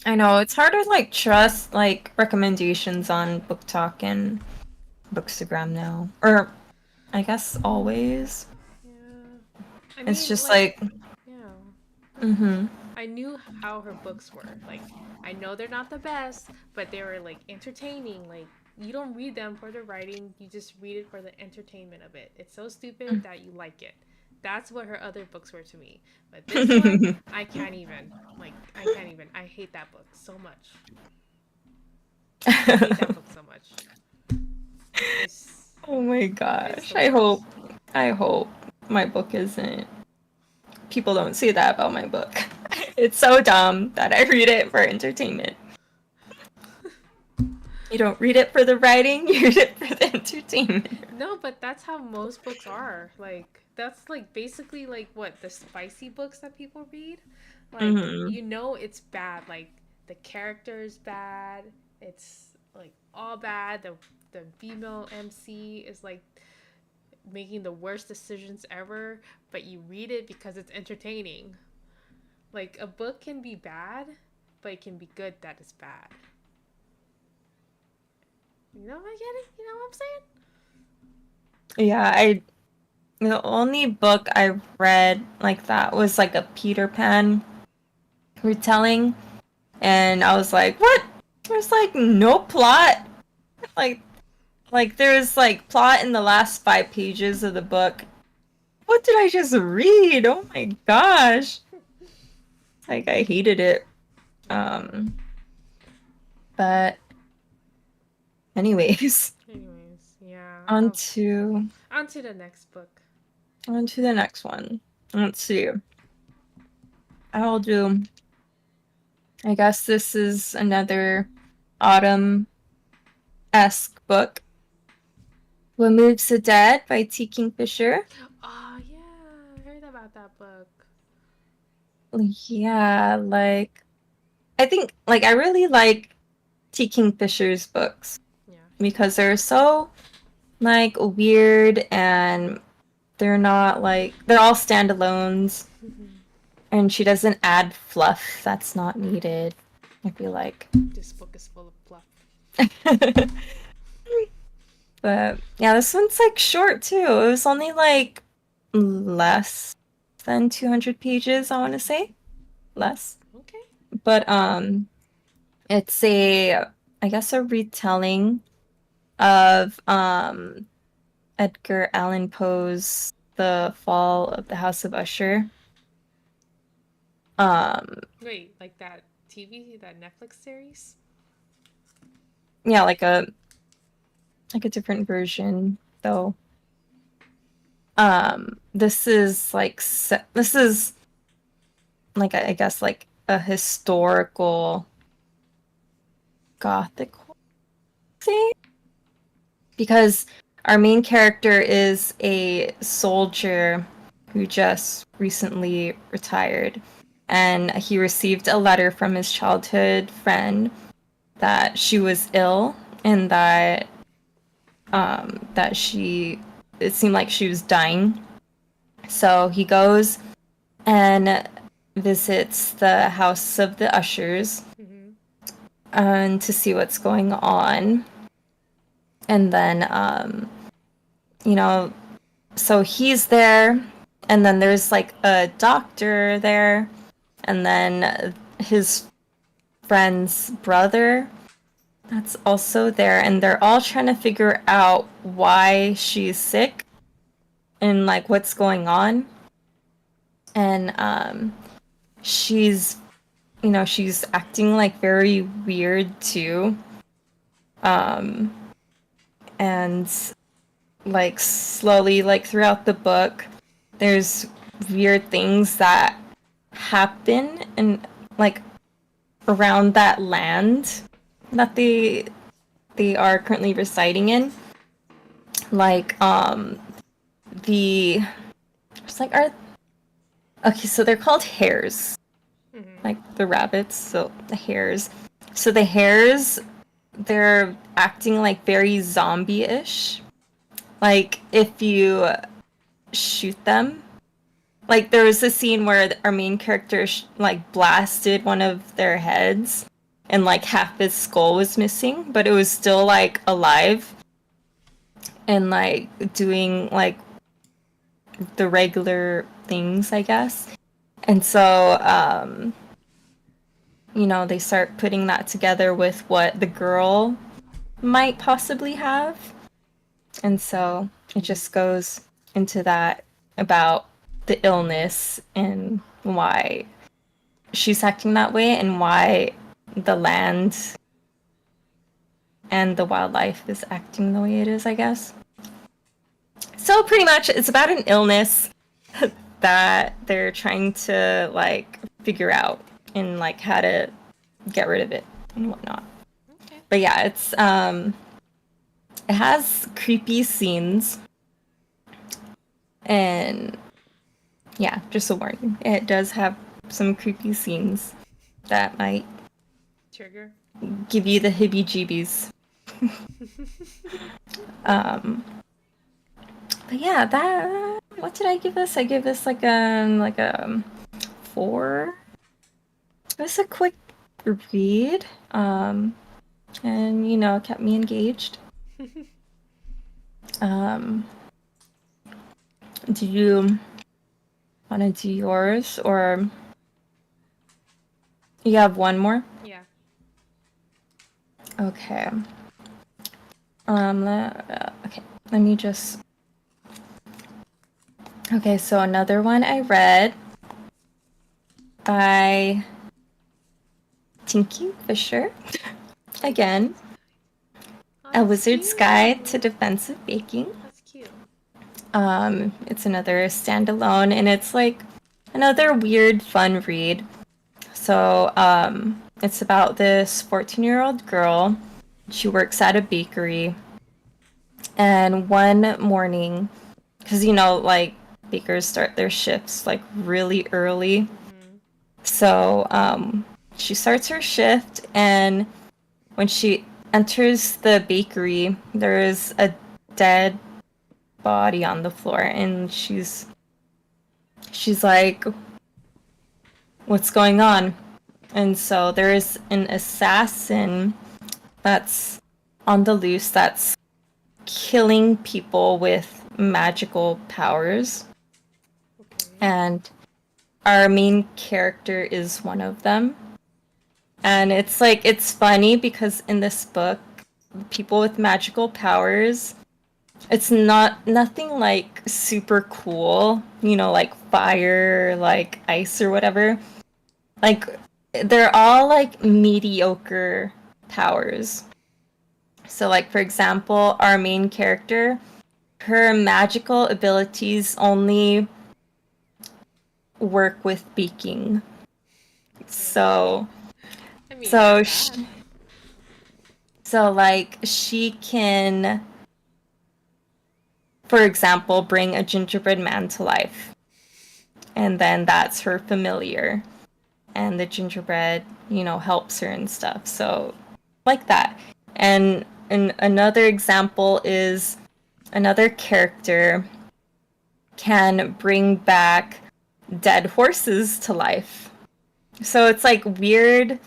I know it's hard to like trust like recommendations on BookTok and Bookstagram now, or I guess always. yeah. I It's mean, just like, like, yeah. mm-hmm. I knew how her books were. Like, I know they're not the best, but they were like entertaining. Like, you don't read them for the writing, you just read it for the entertainment of it. It's so stupid that you like it. That's what her other books were to me. But this one, I can't even. Like, I can't even. I hate that book so much. I hate that book so much. Oh my gosh. I hope my book isn't. People don't say that about my book. It's so dumb that I read it for entertainment. You don't read it for the writing, you read it for the entertainment. No, but that's how most books are. Like, that's like basically like what the spicy books that people read. Like, you know, it's bad. Like, the character is bad. It's like all bad. The female MC is like making the worst decisions ever, but you read it because it's entertaining. Like, a book can be bad, but it can be good that it's bad. You know, I get it. You know what I'm saying? Yeah, the only book I read like that was like a Peter Pan retelling, and I was like, what? There's like no plot. Like there's like plot in the last 5 pages of the book. What did I just read? Oh my gosh. Like I hated it. But anyways. Yeah. On to the next book. On to the next one. Let's see. I'll do. I guess this is another autumn-esque book. What Moves the Dead by T. Kingfisher. Oh yeah, I heard about that book. Yeah, like I think like I really like T. Kingfisher's books Yeah. because they're so like weird and they're not like they're all standalones and she doesn't add fluff that's not needed. I feel like. This book is full of fluff. But yeah, this one's like short too. It was only like less than 200 pages, I want to say. Less. Okay. But it's I guess a retelling of Edgar Allan Poe's The Fall of the House of Usher. Um Wait, like that TV, that Netflix series? yeah, like a different version though. This is like this is like I guess like a historical gothic thing because our main character is a soldier who just recently retired and he received a letter from his childhood friend that she was ill and that she it seemed like she was dying. So he goes and visits the house of the ushers Mm-hmm. and to see what's going on. And then you know, so he's there and then there's like a doctor there and then his friend's brother that's also there and they're all trying to figure out why she's sick and like what's going on. And she's she's acting like very weird too. Um and like slowly like throughout the book there's weird things that happen and like around that land that they are currently residing in. Like the it's like are okay, so they're called hares. Mm-hmm. Like the rabbits, so the hares. So the hares they're acting like very zombie-ish. Like if you shoot them. Like there was a scene where our main character like blasted one of their heads and like half his skull was missing, but it was still like alive and like doing like the regular things, I guess. And so they start putting that together with what the girl might possibly have. And so it just goes into that about the illness and why she's acting that way and why the land and the wildlife is acting the way it is, I guess. So pretty much it's about an illness that they're trying to like figure out and like how to get rid of it and whatnot. Okay. But yeah, it has creepy scenes and yeah, just a warning. It does have some creepy scenes that might Trigger. give you the heebie-jeebies. But yeah, that what did I give this? I give this like a 4. It was a quick read. And kept me engaged. Do you want to do yours or you have one more? Yeah. Okay. Okay. Let me just. Okay, so another one I read by Tinky Fisher. Again. Oh, A that's Wizard's cute. Guide to Defensive Baking. That's cute. It's another standalone, and it's like another weird, fun read. So, it's about this 14-year-old girl. She works at a bakery. And one morning, because, like, bakers start their shifts, like, really early. Mm-hmm. So, she starts her shift, and when she enters the bakery, there is a dead body on the floor, and she's like, what's going on? And so there is an assassin that's on the loose that's killing people with magical powers. Okay. And our main character is one of them. And it's like, it's funny because in this book, people with magical powers, it's nothing like super cool, you know, like fire, like ice or whatever. Like, they're all like mediocre powers. So, like, for example, our main character, her magical abilities only work with baking. So, I mean, so, not sh- bad. so like, she can, for example, bring a gingerbread man to life. And then that's her familiar. And the gingerbread, you know, helps her and stuff. So, like that. And another example is another character can bring back dead horses to life. So it's like weird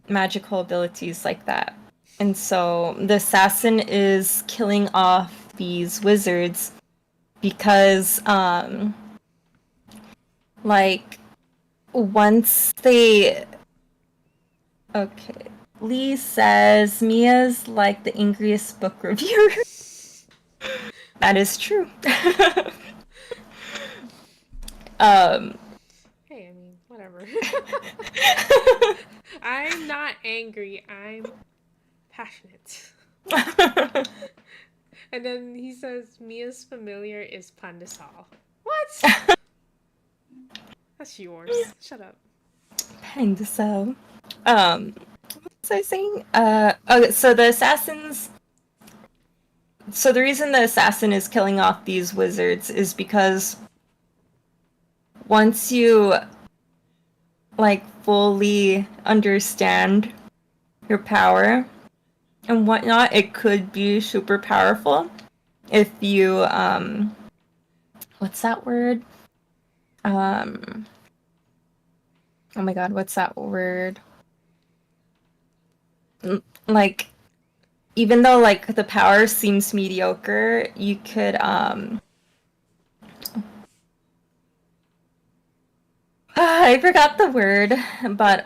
magical abilities like that. And so the assassin is killing off these wizards because like once they okay, Lee says Mia's like the angriest book reviewer. That is true. um Hey, I mean, whatever. I'm not angry. I'm passionate. And then he says Mia's familiar is Pandesal. What? That's yours. Shut up. And so what was I saying? Okay, so the assassins. So the reason the assassin is killing off these wizards is because once you like fully understand your power and whatnot, it could be super powerful if you what's that word? Oh my god, what's that word? Like, even though like the power seems mediocre, you could I forgot the word, but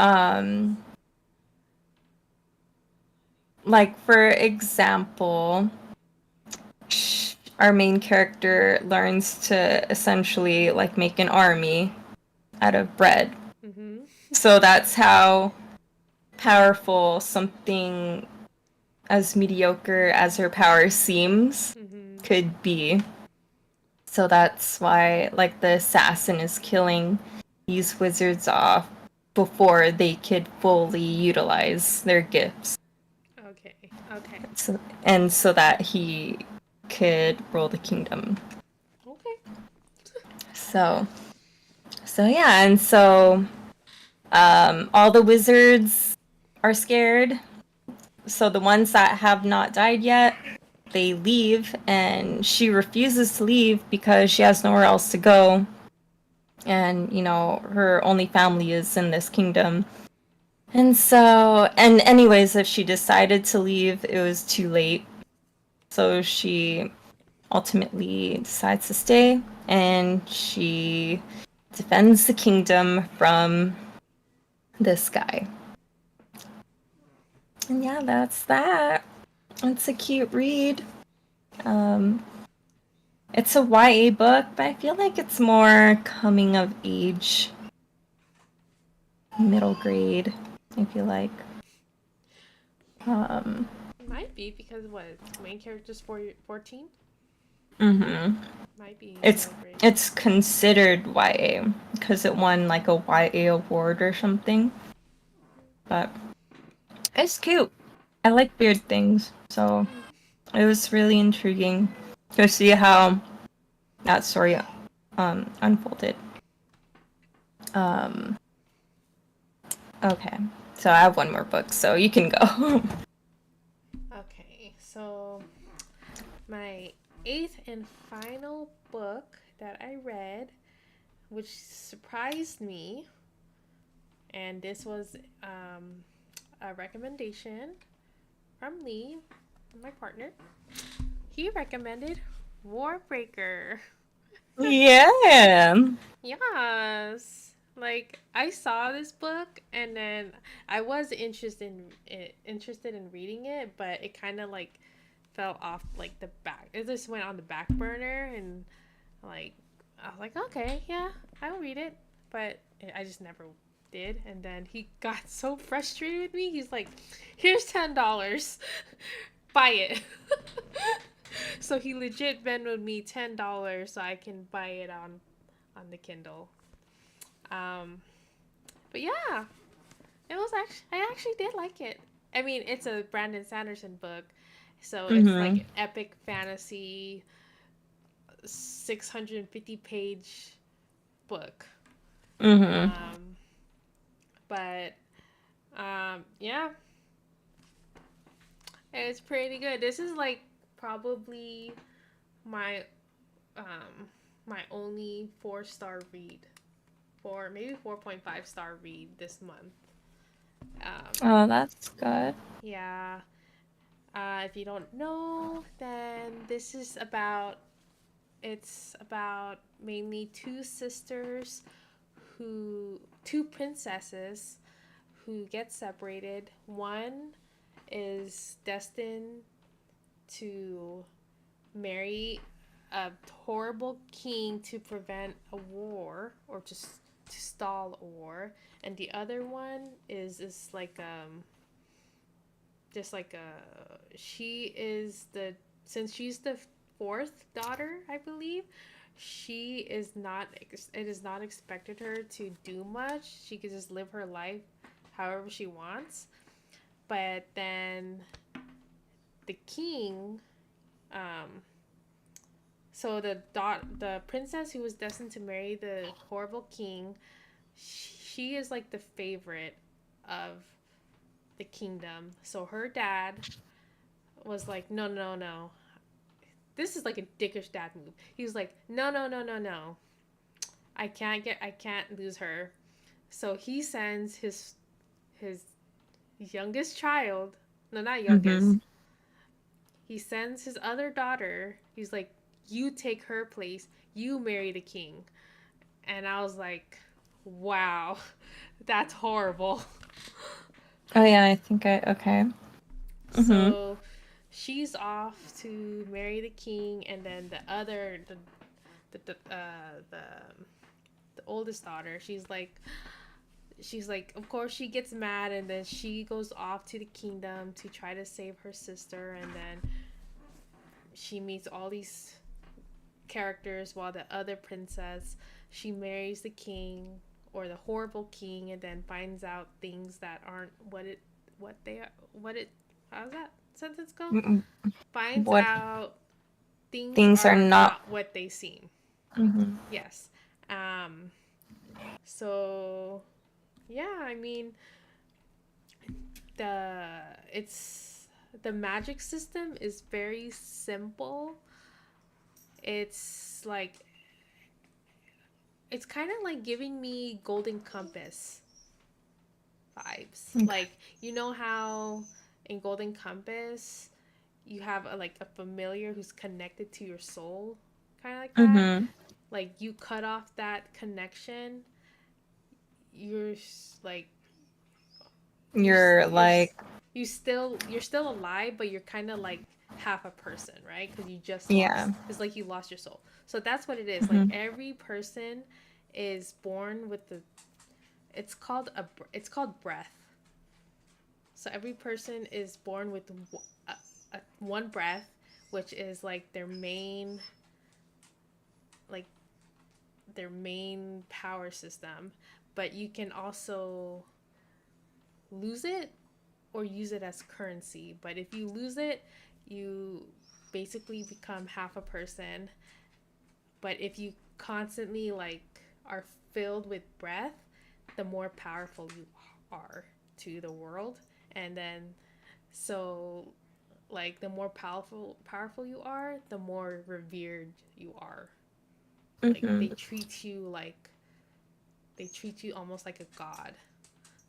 like for example, our main character learns to essentially like make an army out of bread. Mm-hmm. So that's how powerful something as mediocre as her power seems Mm-hmm. could be. So that's why like the assassin is killing these wizards off before they could fully utilize their gifts. Okay. Okay. So that he could rule the kingdom. Okay. So yeah, and so all the wizards are scared. So the ones that have not died yet, they leave, and she refuses to leave because she has nowhere else to go. And, you know, her only family is in this kingdom. And so, and anyways, if she decided to leave, it was too late. So she ultimately decides to stay, and she defends the kingdom from this guy. And yeah, that's that. It's a cute read. It's a YA book, but I feel like it's more coming of age. Middle grade, I feel like. It might be because what? Main character's 14? Mm-hmm. Might be It's middle grade. it's considered YA because it won like a YA award or something. But it's cute. I like weird things, so it was really intriguing to see how that story unfolded. Okay. So I have one more book, so you can go. Okay, so my eighth and final book that I read, which surprised me, and this was a recommendation from Lee, my partner. He recommended Warbreaker. Yeah. Yes. Like I saw this book and then I was interested in reading it, but it kind of like fell off like the back. It just went on the back burner and like I was like, okay, yeah, I'll read it, but I just never did. And then he got so frustrated with me. He's like, "Here's $10, buy it." So he legit Venmoed me $10 so I can buy it on the Kindle. Um, but yeah, it was actually I actually did like it. I mean, it's a Brandon Sanderson book, so it's like Mhm. an epic fantasy, 650-page book. Mhm. Um, but yeah, it's pretty good. This is like probably my um my only 4-star read, for maybe 4.5-star read this month. Um, Oh, that's good. yeah. If you don't know, then this is about it's about mainly two princesses who get separated. One is destined to marry a horrible king to prevent a war or to stall a war, and the other one is like just like she is the since she's the fourth daughter, I believe. She is not it is not expected her to do much. She can just live her life however she wants. But then the king, um so the princess who was destined to marry the horrible king, she is like the favorite of the kingdom. So her dad was like, no, no, no. This is like a dickish dad move. He was like, no, no, no, no, no. I can't lose her. So he sends his youngest child, no, not youngest. Mhm. He sends his other daughter. He's like, you take her place. You marry the king. And I was like, wow, that's horrible. Oh yeah, I think I okay. Mhm. So she's off to marry the king, and then the oldest daughter, she's like, of course she gets mad, and then she goes off to the kingdom to try to save her sister, and then she meets all these characters, while the other princess, she marries the king or the horrible king, and then finds out things that aren't what they are what it how's that sentence go, Mm, finds what out things things are are not. not what they seem. Mhm. Yes. um so yeah, I mean, the it's the magic system is very simple. It's like it's kind of like giving me Golden Compass vibes. Okay. Like, you know how in Golden Compass you have like a familiar who's connected to your soul, kind of like that. Mhm. Like you cut off that connection, you're like you're You're you're like you're still alive, but you're kind of like half a person, right? Because you just yeah. lost. It's like you lost your soul. So that's what it is. Like Mhm. every person is born with the. It's called breath. So every person is born with one breath, which is like like their main power system. But you can also lose it or use it as currency. But if you lose it, you basically become half a person. But if you constantly like are filled with breath, the more powerful you are. are to the world. And then, so like the more powerful you are, the more revered you are. Like Mm-hmm. they treat you almost like a god.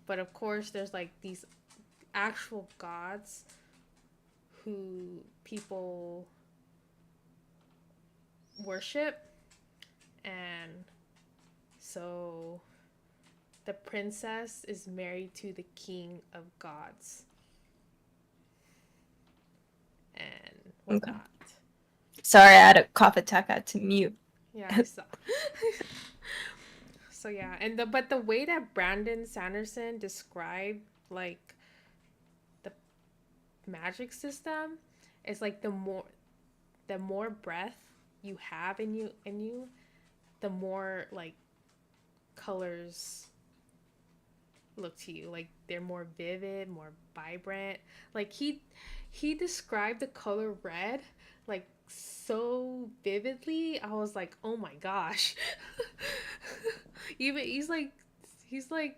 But of course, there's like these actual gods who people worship, and so the princess is married to the king of gods and Okay. whatnot. Sorry, I had a cough attack. I had to mute. Yeah, I saw. So yeah, and the way that Brandon Sanderson described like the magic system is like the more breath you have in you, the more like colors look to you. Like they're more vivid, more vibrant. Like he described the color red like so vividly. I was like, "Oh my gosh." Even he's like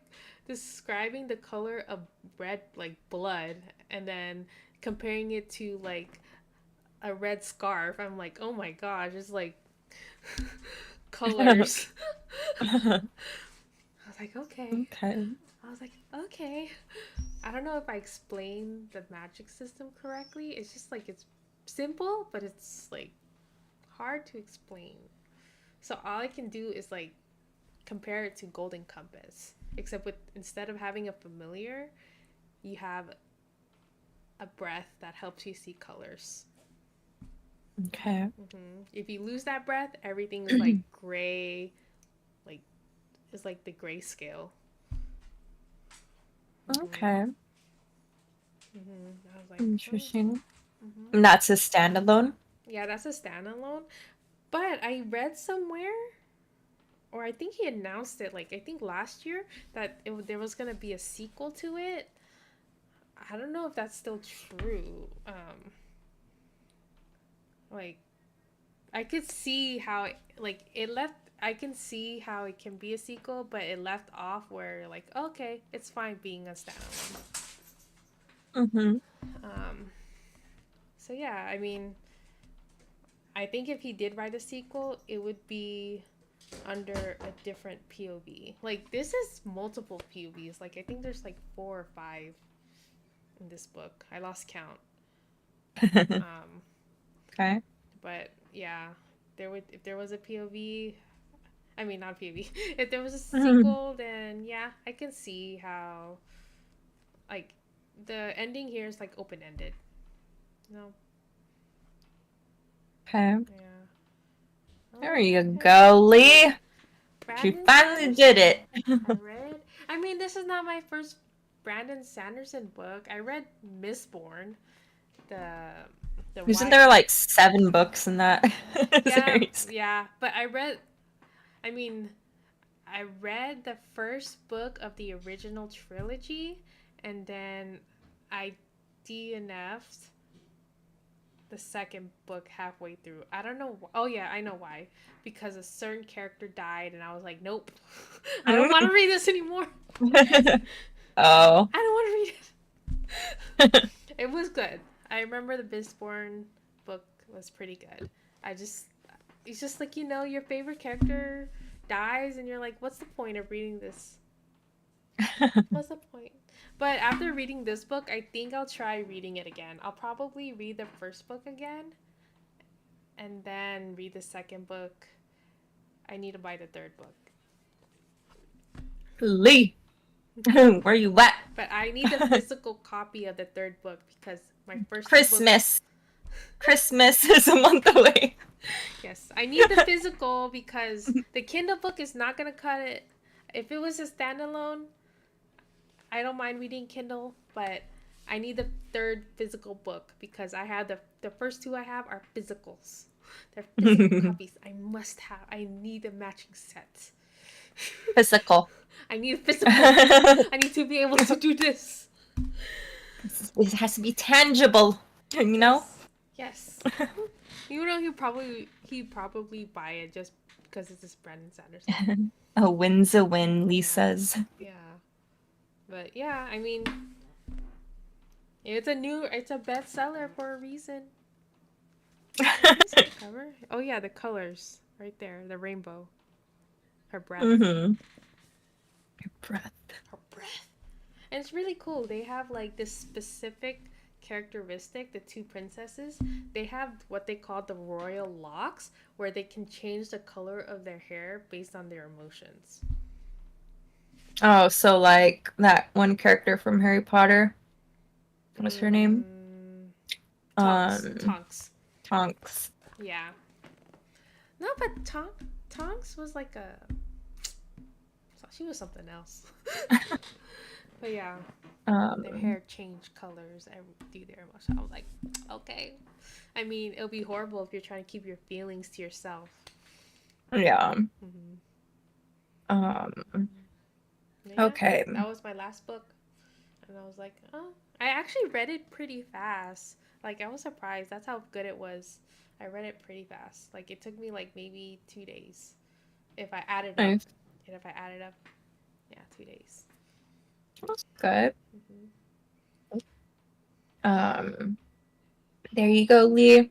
describing the color of red like blood, and then comparing it to like a red scarf. I'm like, "Oh my gosh, it's like colors." I was like, "Okay." Okay. I was like, "Okay." I don't know if I explained the magic system correctly. It's just like it's simple, but it's like hard to explain. So all I can do is like compare it to Golden Compass, except with instead of having a familiar, you have a breath that helps you see colors. Okay. If you lose that breath, everything's like gray, like it's like the gray scale. Okay. I was like, oh. Interesting. And that's a standalone? Yeah, that's a standalone. But I read somewhere, or I think he announced it, like I think last year, that there was gonna be a sequel to it. I don't know if that's still true. Like I could see how like it left. I can see how it can be a sequel, but it left off where like okay, it's fine being a standalone. Mm-hmm. Um, so yeah, I mean, I think if he did write a sequel, it would be under a different POV. Like this is multiple POVs. Like I think there's like 4 or 5 in this book. I lost count. Okay. But yeah, there would if there was a POV. I mean, not POV. If there was a sequel, then yeah, I can see how. Like, the ending here is like open ended. No. Okay. Yeah. There you Okay. go, Lee. She Brandon finally did Sanderson. it. I read. I mean, this is not my first Brandon Sanderson book. I read Mistborn, the the Isn't white. there like 7 books in that Yeah, series? yeah. But I read. I mean, I read the first book of the original trilogy, and then I DNF'd the second book halfway through. I don't know. Oh yeah, I know why. Because a certain character died, and I was like, nope, I don't want to read this anymore. Oh. I don't want to read it. It was good. I remember the Mistborn book was pretty good. It's just like your favorite character dies, and you're like, what's the point of reading this? What's the point? But after reading this book, I think I'll try reading it again. I'll probably read the first book again and then read the second book. I need to buy the third book. Lee, where you at? But I need the physical copy of the third book because my first Christmas. Christmas is a month away. Yes, I need the physical because the Kindle book is not going to cut it. If it was a standalone, I don't mind reading Kindle, but I need the third physical book because I have the first 2 I have are physicals. They're physical copies. I must have. I need a matching set. Physical. I need a physical. I need to be able to do this. It has to be tangible, you know? Yes. You know he'd probably buy it just because it's this Brandon Sanderson. A win's a win, Lee says. Yeah. But yeah, I mean, it's a bestseller for a reason. Can you see the cover? Oh yeah, the colors right there, the rainbow, her breath, Mm-hmm. Breath. her breath, and it's really cool. They have like this specific characteristic. The two princesses, they have what they call the royal locks, where they can change the color of their hair based on their emotions. Oh, so like that one character from Harry Potter. What's her name? Mm, Tonks, Um, Tonks. Tonks. Yeah. No, but Tonks was like a. She was something else. But yeah, their Um, hair changed colors and do their emotion. I was like, okay. I mean, it'll be horrible if you're trying to keep your feelings to yourself. yeah. Mm-hmm. Um, Yeah, okay. that was my last book, and I was like, oh, I actually read it pretty fast. Like I was surprised. That's how good it was. I read it pretty fast. Like it took me like maybe 2 days if I added up. Nice. And if I added up, yeah, 2 days. That's good. Mm-hmm. Um, there you go, Lee.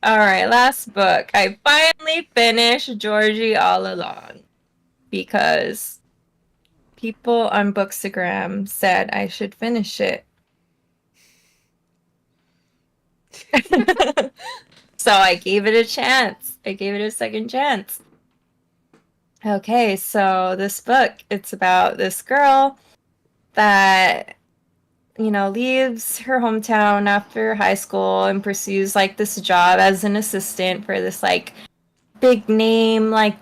All right, last book. I finally finished Georgie All Along because people on Bookstagram said I should finish it. So I gave it a chance. I gave it a second chance. Okay, so this book, it's about this girl that, leaves her hometown after high school and pursues like this job as an assistant for this like big name like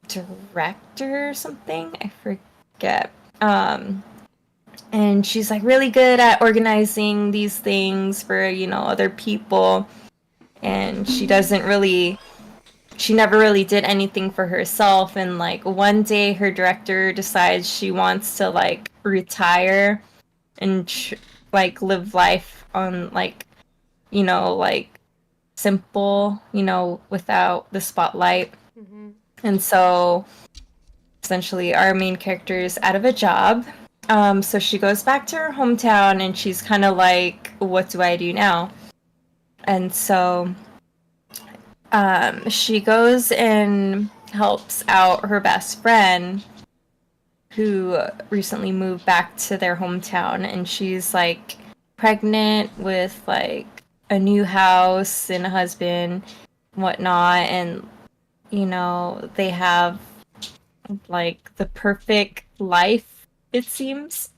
director or something. I forget. And she's like really good at organizing these things for, other people. And she never really did anything for herself. And like one day her director decides she wants to like retire and like live life on like, like simple, without the spotlight. Mm-hmm. And so essentially our main character is out of a job. So she goes back to her hometown and she's kind of like, what do I do now? And so she goes and helps out her best friend who recently moved back to their hometown, and she's like pregnant with like a new house and a husband and whatnot, and they have like the perfect life, it seems.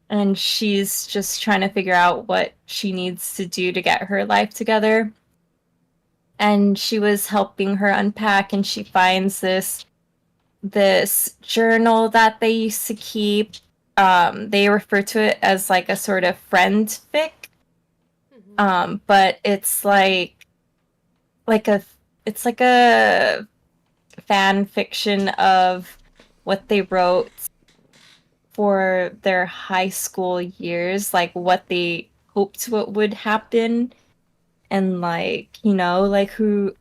And she's just trying to figure out what she needs to do to get her life together. And she was helping her unpack, and she finds this journal that they used to keep. They refer to it as like a sort of friend fic. Mm-hmm. But like a it's like a fan fiction of what they wrote for their high school years, like what they hoped what would happen, and like, like who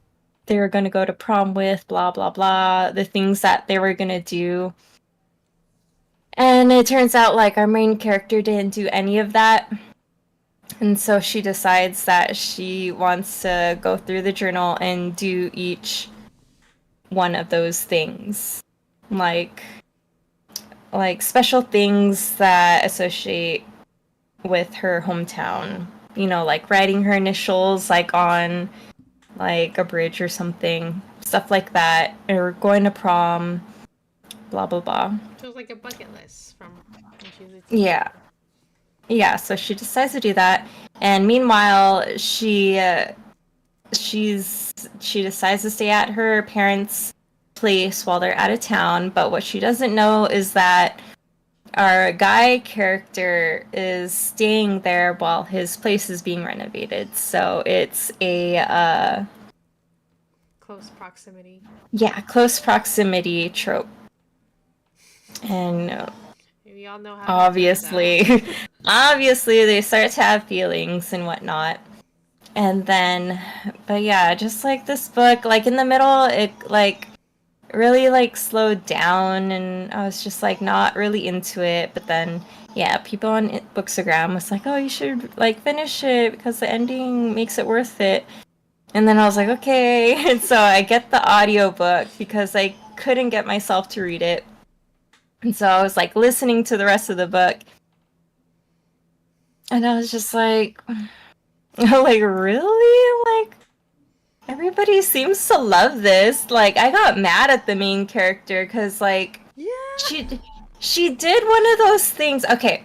they were going to go to prom with, blah blah blah, the things that they were going to do. And it turns out like our main character didn't do any of that. And so she decides that she wants to go through the journal and do each one of those things. Like special things that associate with her hometown. Like writing her initials like on like a bridge or something. Stuff like that. Or going to prom, blah blah blah. So it was like a bucket list from when she was a Yeah. teenager. Yeah, so she decides to do that. And meanwhile, she decides to stay at her parents' place while they're out of town, but what she doesn't know is that our guy character is staying there while his place is being renovated. So it's a Close proximity. close proximity trope. And We all know how that turns out. obviously obviously they start to have feelings and whatnot. And then, but yeah, just like this book, like in the middle, it like really like slowed down, and I was just like not really into it. But then, yeah, people on Bookstagram was like, "Oh, you should like finish it because the ending makes it worth it." And then I was like, "Okay." And so I get the audiobook because I couldn't get myself to read it. And so I was like listening to the rest of the book. And I was just like, like, really? Like, everybody seems to love this. Like, I got mad at the main character because, like, Yeah. she did one of those things. Okay,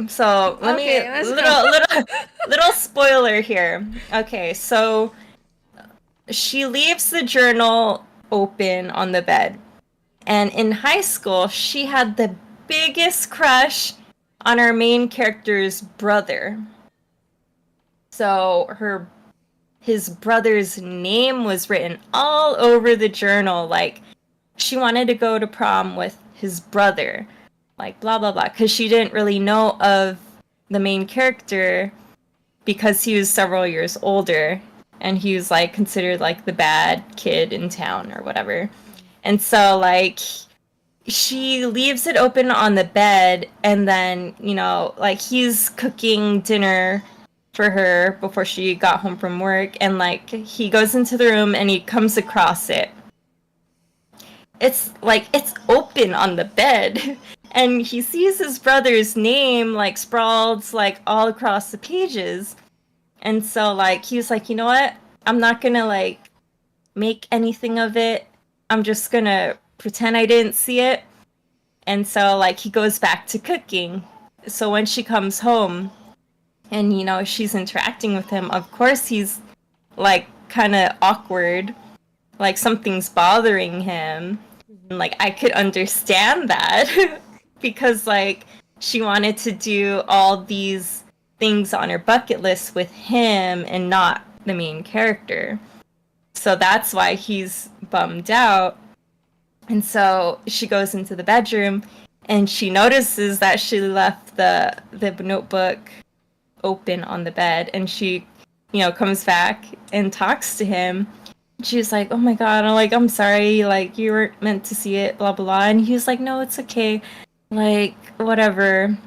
so let me Okay, let's go. little spoiler here. Okay, so she leaves the journal open on the bed, and in high school, she had the biggest crush on our main character's brother. So his brother's name was written all over the journal. Like, she wanted to go to prom with his brother. Like, blah, blah, blah. Because she didn't really know of the main character because he was several years older. And he was, like, considered, like, the bad kid in town or whatever. And so, like, she leaves it open on the bed, and then, you know, like, he's cooking dinner for her before she got home from work, and like he goes into the room and he comes across it. It's like it's open on the bed, and he sees his brother's name like sprawled like all across the pages. And so like he was like, you know what, I'm not gonna like make anything of it, I'm just gonna pretend I didn't see it. And so like he goes back to cooking. So when she comes home and, you know, she's interacting with him, of course he's like kind of awkward, like something's bothering him. And like I could understand that because like she wanted to do all these things on her bucket list with him and not the main character. So that's why he's bummed out. And so she goes into the bedroom and she notices that she left the notebook open on the bed, and she, you know, comes back and talks to him. She's like, "Oh my god, I'm sorry, like you weren't meant to see it, blah blah blah." And he was like, "No, it's okay, like whatever."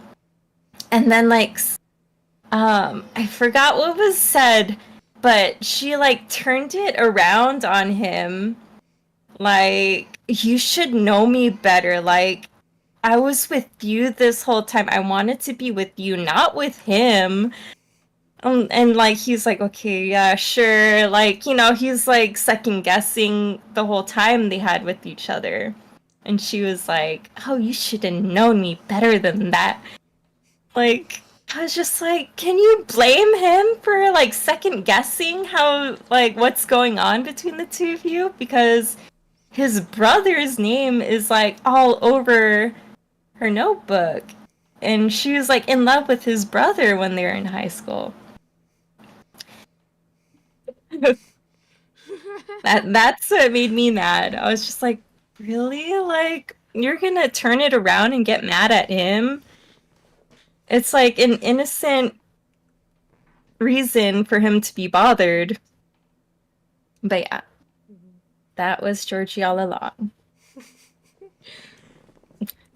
And then like I forgot what was said, but she like turned it around on him, like, "You should know me better, like I was with you this whole time. I wanted to be with you, not with him." And like he's like, "Okay, yeah, sure." Like, you know, he's like second guessing the whole time they had with each other. And she was like, "Oh, you should have known me better than that." Like, I was just like, can you blame him for like second guessing how like what's going on between the two of you? Because his brother's name is like all over her notebook. And she was like in love with his brother when they were in high school. That's what made me mad. I was just like, really? Like, you're gonna turn it around and get mad at him? It's like an innocent reason for him to be bothered. But yeah, that was Georgie all along.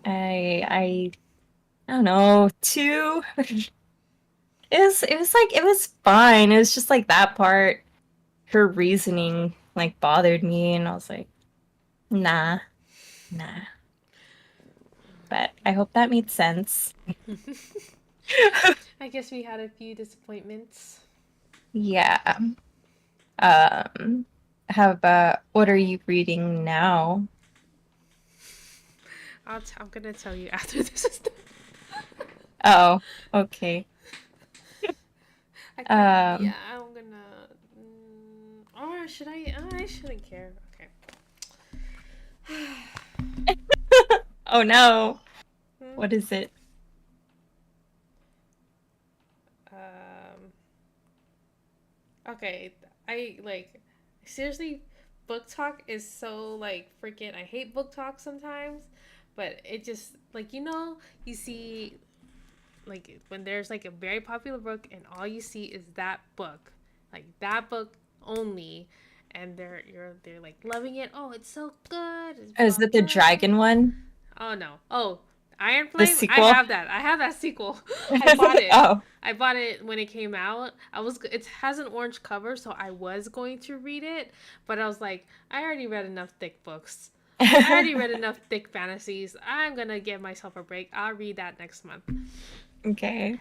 I don't know, two. It was fine. It was just like that part, her reasoning like bothered me, and I was like, nah, nah. But I hope that made sense. I guess we had a few disappointments. Yeah. How about what are you reading now? I'm gonna tell you after this is done. Oh, okay. I can't. Um, Yeah, I'm gonna. Or should I? I shouldn't care. Okay. oh no. Hmm? What is it? Um. Okay. I like. Seriously, book talk is so like freaking. I hate book talk sometimes, but it just like you see like when there's like a very popular book and all you see is that book, like that book only, and they're like loving it. Oh, it's so good. It's Is blah it the blah. dragon one? Oh no. Oh, Iron The Flame. I sequel? have that. I have that sequel. I bought it. Oh. I bought it when it came out. It has an orange cover, so I was going to read it, but I was like, I already read enough thick books. I already read enough thick fantasies. I'm gonna give myself a break. I'll read that next month. Okay.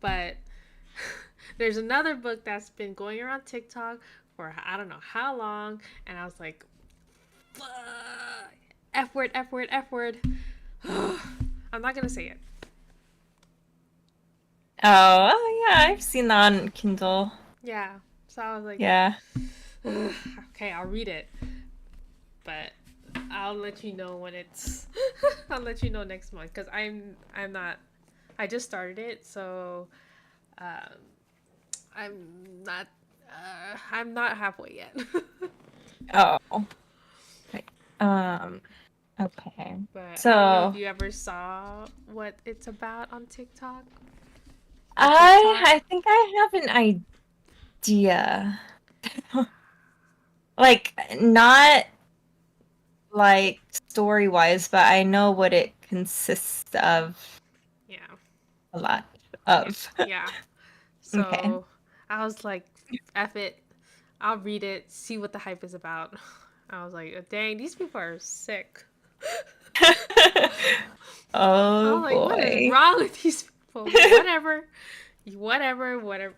But there's another book that's been going around TikTok for I don't know how long, and I was like, F word, F word, F word. I'm not gonna say it. Oh, yeah, I've seen that on Kindle. Yeah. So I was like, Yeah. okay, I'll read it, but I'll let you know when it's. I'll let you know next month because I'm not. I just started it, so um, I'm not. I'm not halfway yet. Oh. Right. Okay. But I don't know if So you ever saw what it's about on TikTok or I TikTok. I think I have an idea. Like not like story wise, but I know what it consists of Yeah. a lot Yeah. of. Yeah. Okay. So I was like, F it. I'll read it, see what the hype is about. I was like, dang, these people are sick. I Oh was like, what is boy. wrong with these people? Whatever. Whatever.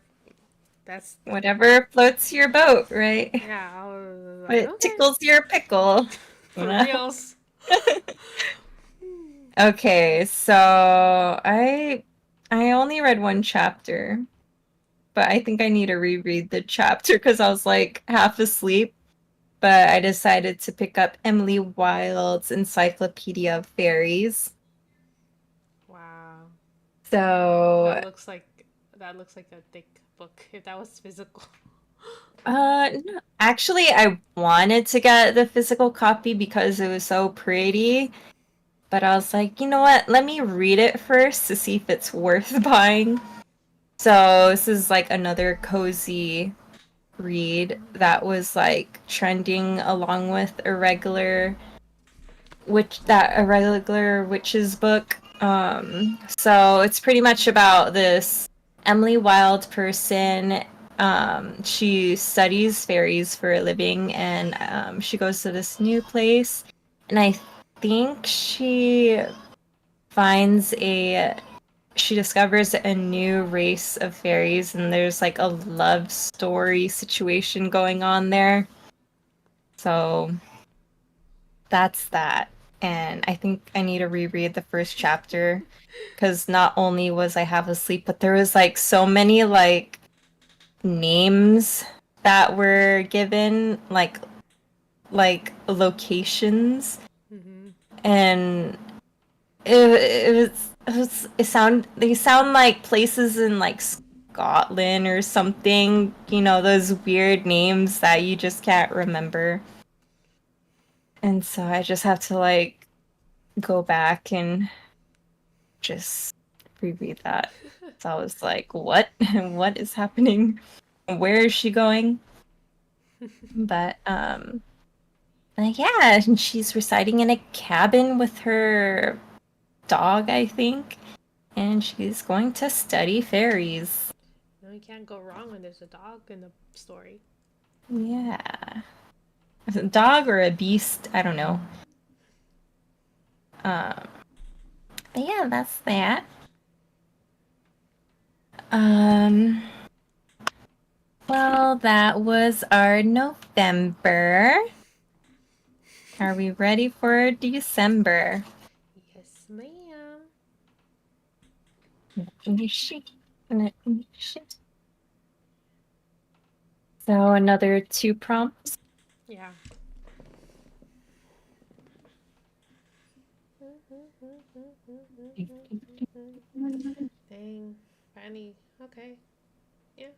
That's, Whatever floats your boat, right? yeah, I was like, What okay. tickles your pickle, you For know? reals. Okay, so I only read one chapter, but I think I need to reread the chapter because I was like half asleep. But I decided to pick up Emily Wilde's Encyclopedia of Fairies. Wow. That So, looks like that looks like a thick book if that was physical. no, actually, I wanted to get the physical copy because it was so pretty. But I was like, you know what? Let me read it first to see if it's worth buying. So this is like another cozy read that was like trending along with a regular witches book. So it's pretty much about this Emily Wilde person. She studies fairies for a living, and she goes to this new place, and I think finds a she discovers a new race of fairies, and there's like a love story situation going on there. So that's that. And I think I need to reread the first chapter because not only was I half asleep, but there was like so many like names that were given, like locations, Mm-hmm. and they sound like places in like Scotland or something, those weird names that you just can't remember. And so I just have to like go back and just reread that. So I was like, what? What is happening? Where is she going? But yeah, and she's residing in a cabin with her dog, I think, and she's going to study fairies. No, you can't go wrong when there's a dog in the story. Yeah. Is it a dog or a beast? I don't know. Um, but yeah, that's that. Um, well, that was our November. Are we ready for December? Yes, ma'am. So another 2 prompts. Yeah. Dang. Finally. Okay. Yeah.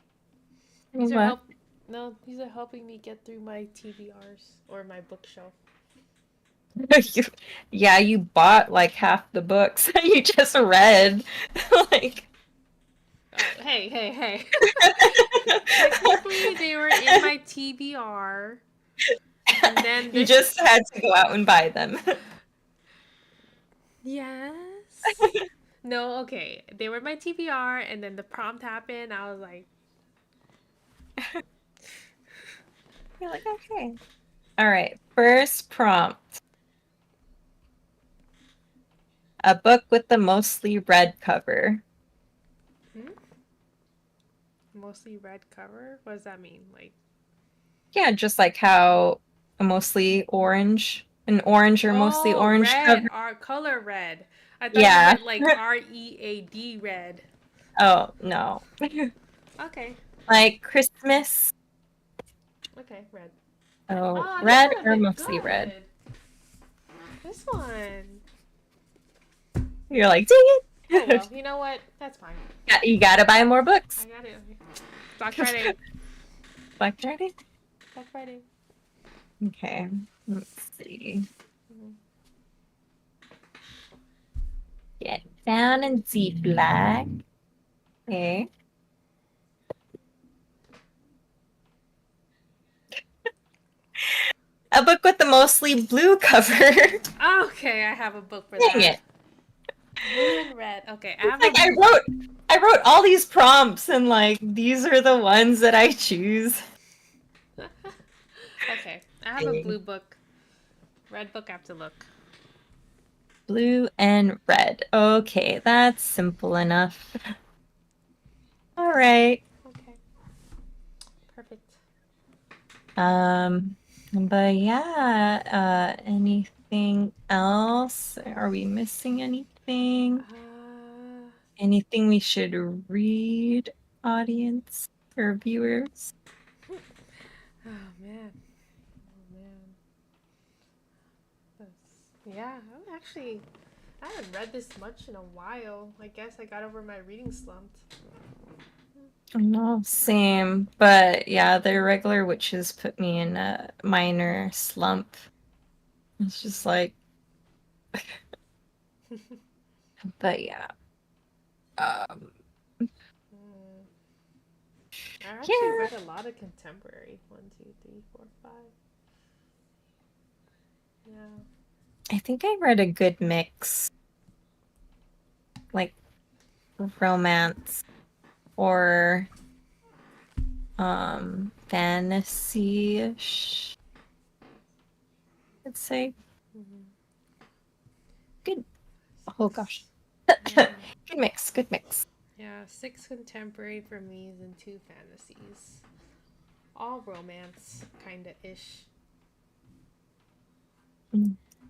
These are What? help. No, these are helping me get through my TBRs or my bookshelf. Yeah, you bought like half the books you just read. Like, Oh, hey, hey, hey. Technically, they were in my TBR. And then You this. just had to go out and buy them. Yes. No, okay. They were my TBR, and then the prompt happened. I was like, You're like, okay. All right. First prompt. A book with the mostly red cover. hmm? Mostly red cover? What does that mean? Like, Yeah, just like how a mostly orange, an orange or mostly oh, orange red, cover. our color red. I thought you Yeah. meant like READ red. Oh, no. Okay, Like Christmas. okay, red. Oh, Oh, this red one a or bit mostly red. good. This one. You're like, dang Oh it. well, you know what? That's fine. Yeah, you gotta buy more books. I got it. Black Friday. Black Friday? Black Friday. Okay, let's see. Mm-hmm. Get down and see black. Okay. A book with the mostly blue cover. Okay, I have a book for Dang that. it. Blue and red. Okay, I It's have like a. I wrote all these prompts and like these are the ones that I choose. Okay, I have a blue book. Red book, I have to look. Blue and red. Okay, that's simple enough. All right. Okay, perfect. But yeah, anything else? Are we missing anything? Anything we should read, audience or viewers? Oh man, oh man. Yeah, I haven't read this much in a while. I guess I got over my reading slump. No, same. But yeah, the irregular witches put me in a minor slump. It's just like, but yeah. Um, I actually yeah, read a lot of contemporary. 1, 2, 3, 4, 5. Yeah. I think I read a good mix, like romance or fantasy-ish, I'd say. Mm-hmm. Good. Oh gosh. Yeah. Good mix, good mix. Yeah, 6 contemporary for me and 2 fantasies. All romance, kinda ish.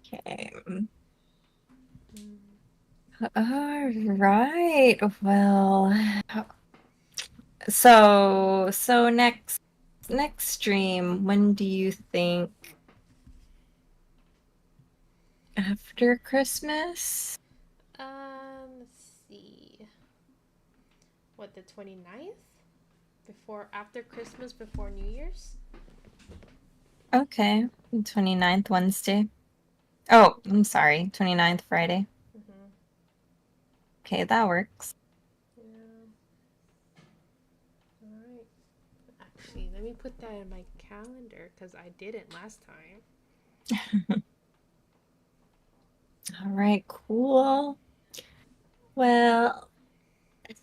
Okay. Mm. All right. Well, so next stream, when do you think? After Christmas? Let's see. What, the 29th? Before, after Christmas, before New Year's? Okay. 29th Wednesday. Oh, I'm sorry. 29th Friday. Mm-hmm. Okay, that works. Yeah. Alright. Actually, let me put that in my calendar because I didn't last time. All right, cool. Well,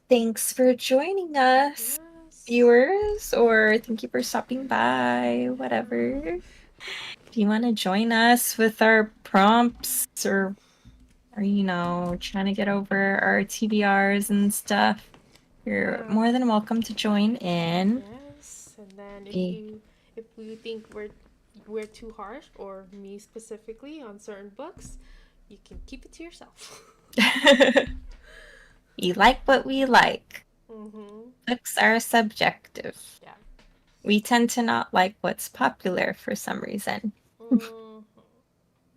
thanks for joining us, Yes. viewers, or thank you for stopping by, whatever. If you want to join us with our prompts or trying to get over our TBRs and stuff, you're Yeah. more than welcome to join in. Yes. And then Eh, if you think we're too harsh, or me specifically on certain books, you can keep it to yourself. We like what we like. Mm-hmm. Books are subjective. Yeah. We tend to not like what's popular for some reason. Mm-hmm.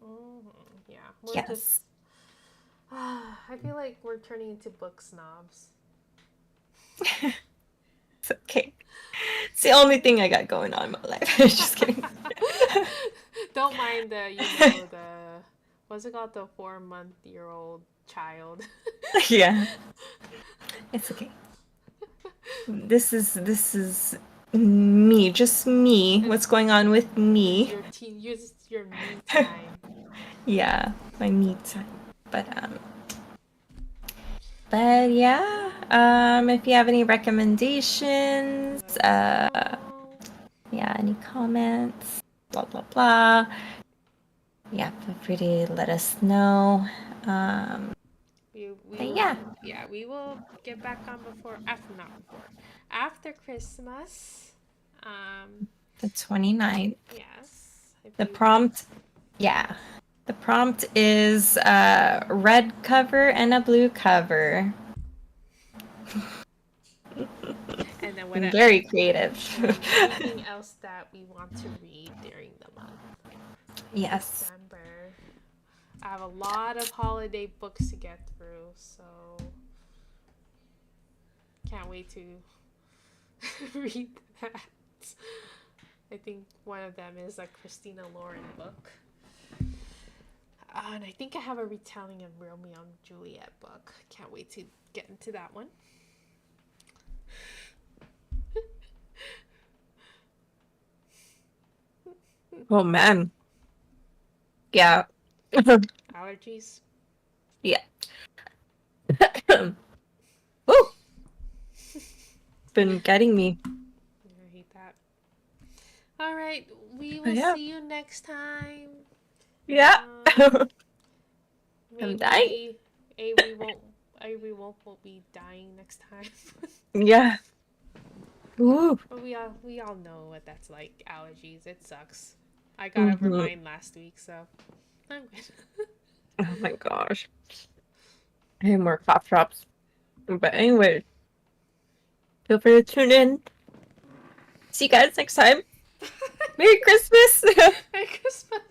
Mm-hmm. Yeah. We're just. Yes. I feel like we're turning into book snobs. It's okay. It's the only thing I got going on in my life. Just kidding. Don't mind the what's it called, the 4-month-year-old child. Yeah. It's okay. This is me, just me. What's going on with me? Your me time. Yeah, my me time. But yeah, if you have any recommendations, yeah, any comments, blah blah blah. Yeah, feel free to let us know. Yeah, We will get back on after Christmas. the 29th. Yes. The prompt, yeah. The prompt is a red cover and a blue cover. And then Very creative. anything else that we want to read during the month. Yes. December. I have a lot of holiday books to get through, so can't wait to read that. I think one of them is a Christina Lauren book. And I think I have a retelling of Romeo and Juliet book. Can't wait to get into that one. Oh man. Yeah. Allergies? Yeah. Woo! It's been getting me. I hate that. All right, we will see you next time. Yeah. Maybe I'm dying. Avery won't be dying next time. Yeah. Ooh. But we all know what that's like. Allergies. It sucks. I got over mine last week, so I'm good. Oh my gosh. I need more cough drops. But anyway, feel free to tune in. See you guys next time. Merry Christmas. Merry Christmas.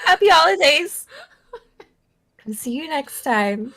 Happy holidays. See you next time.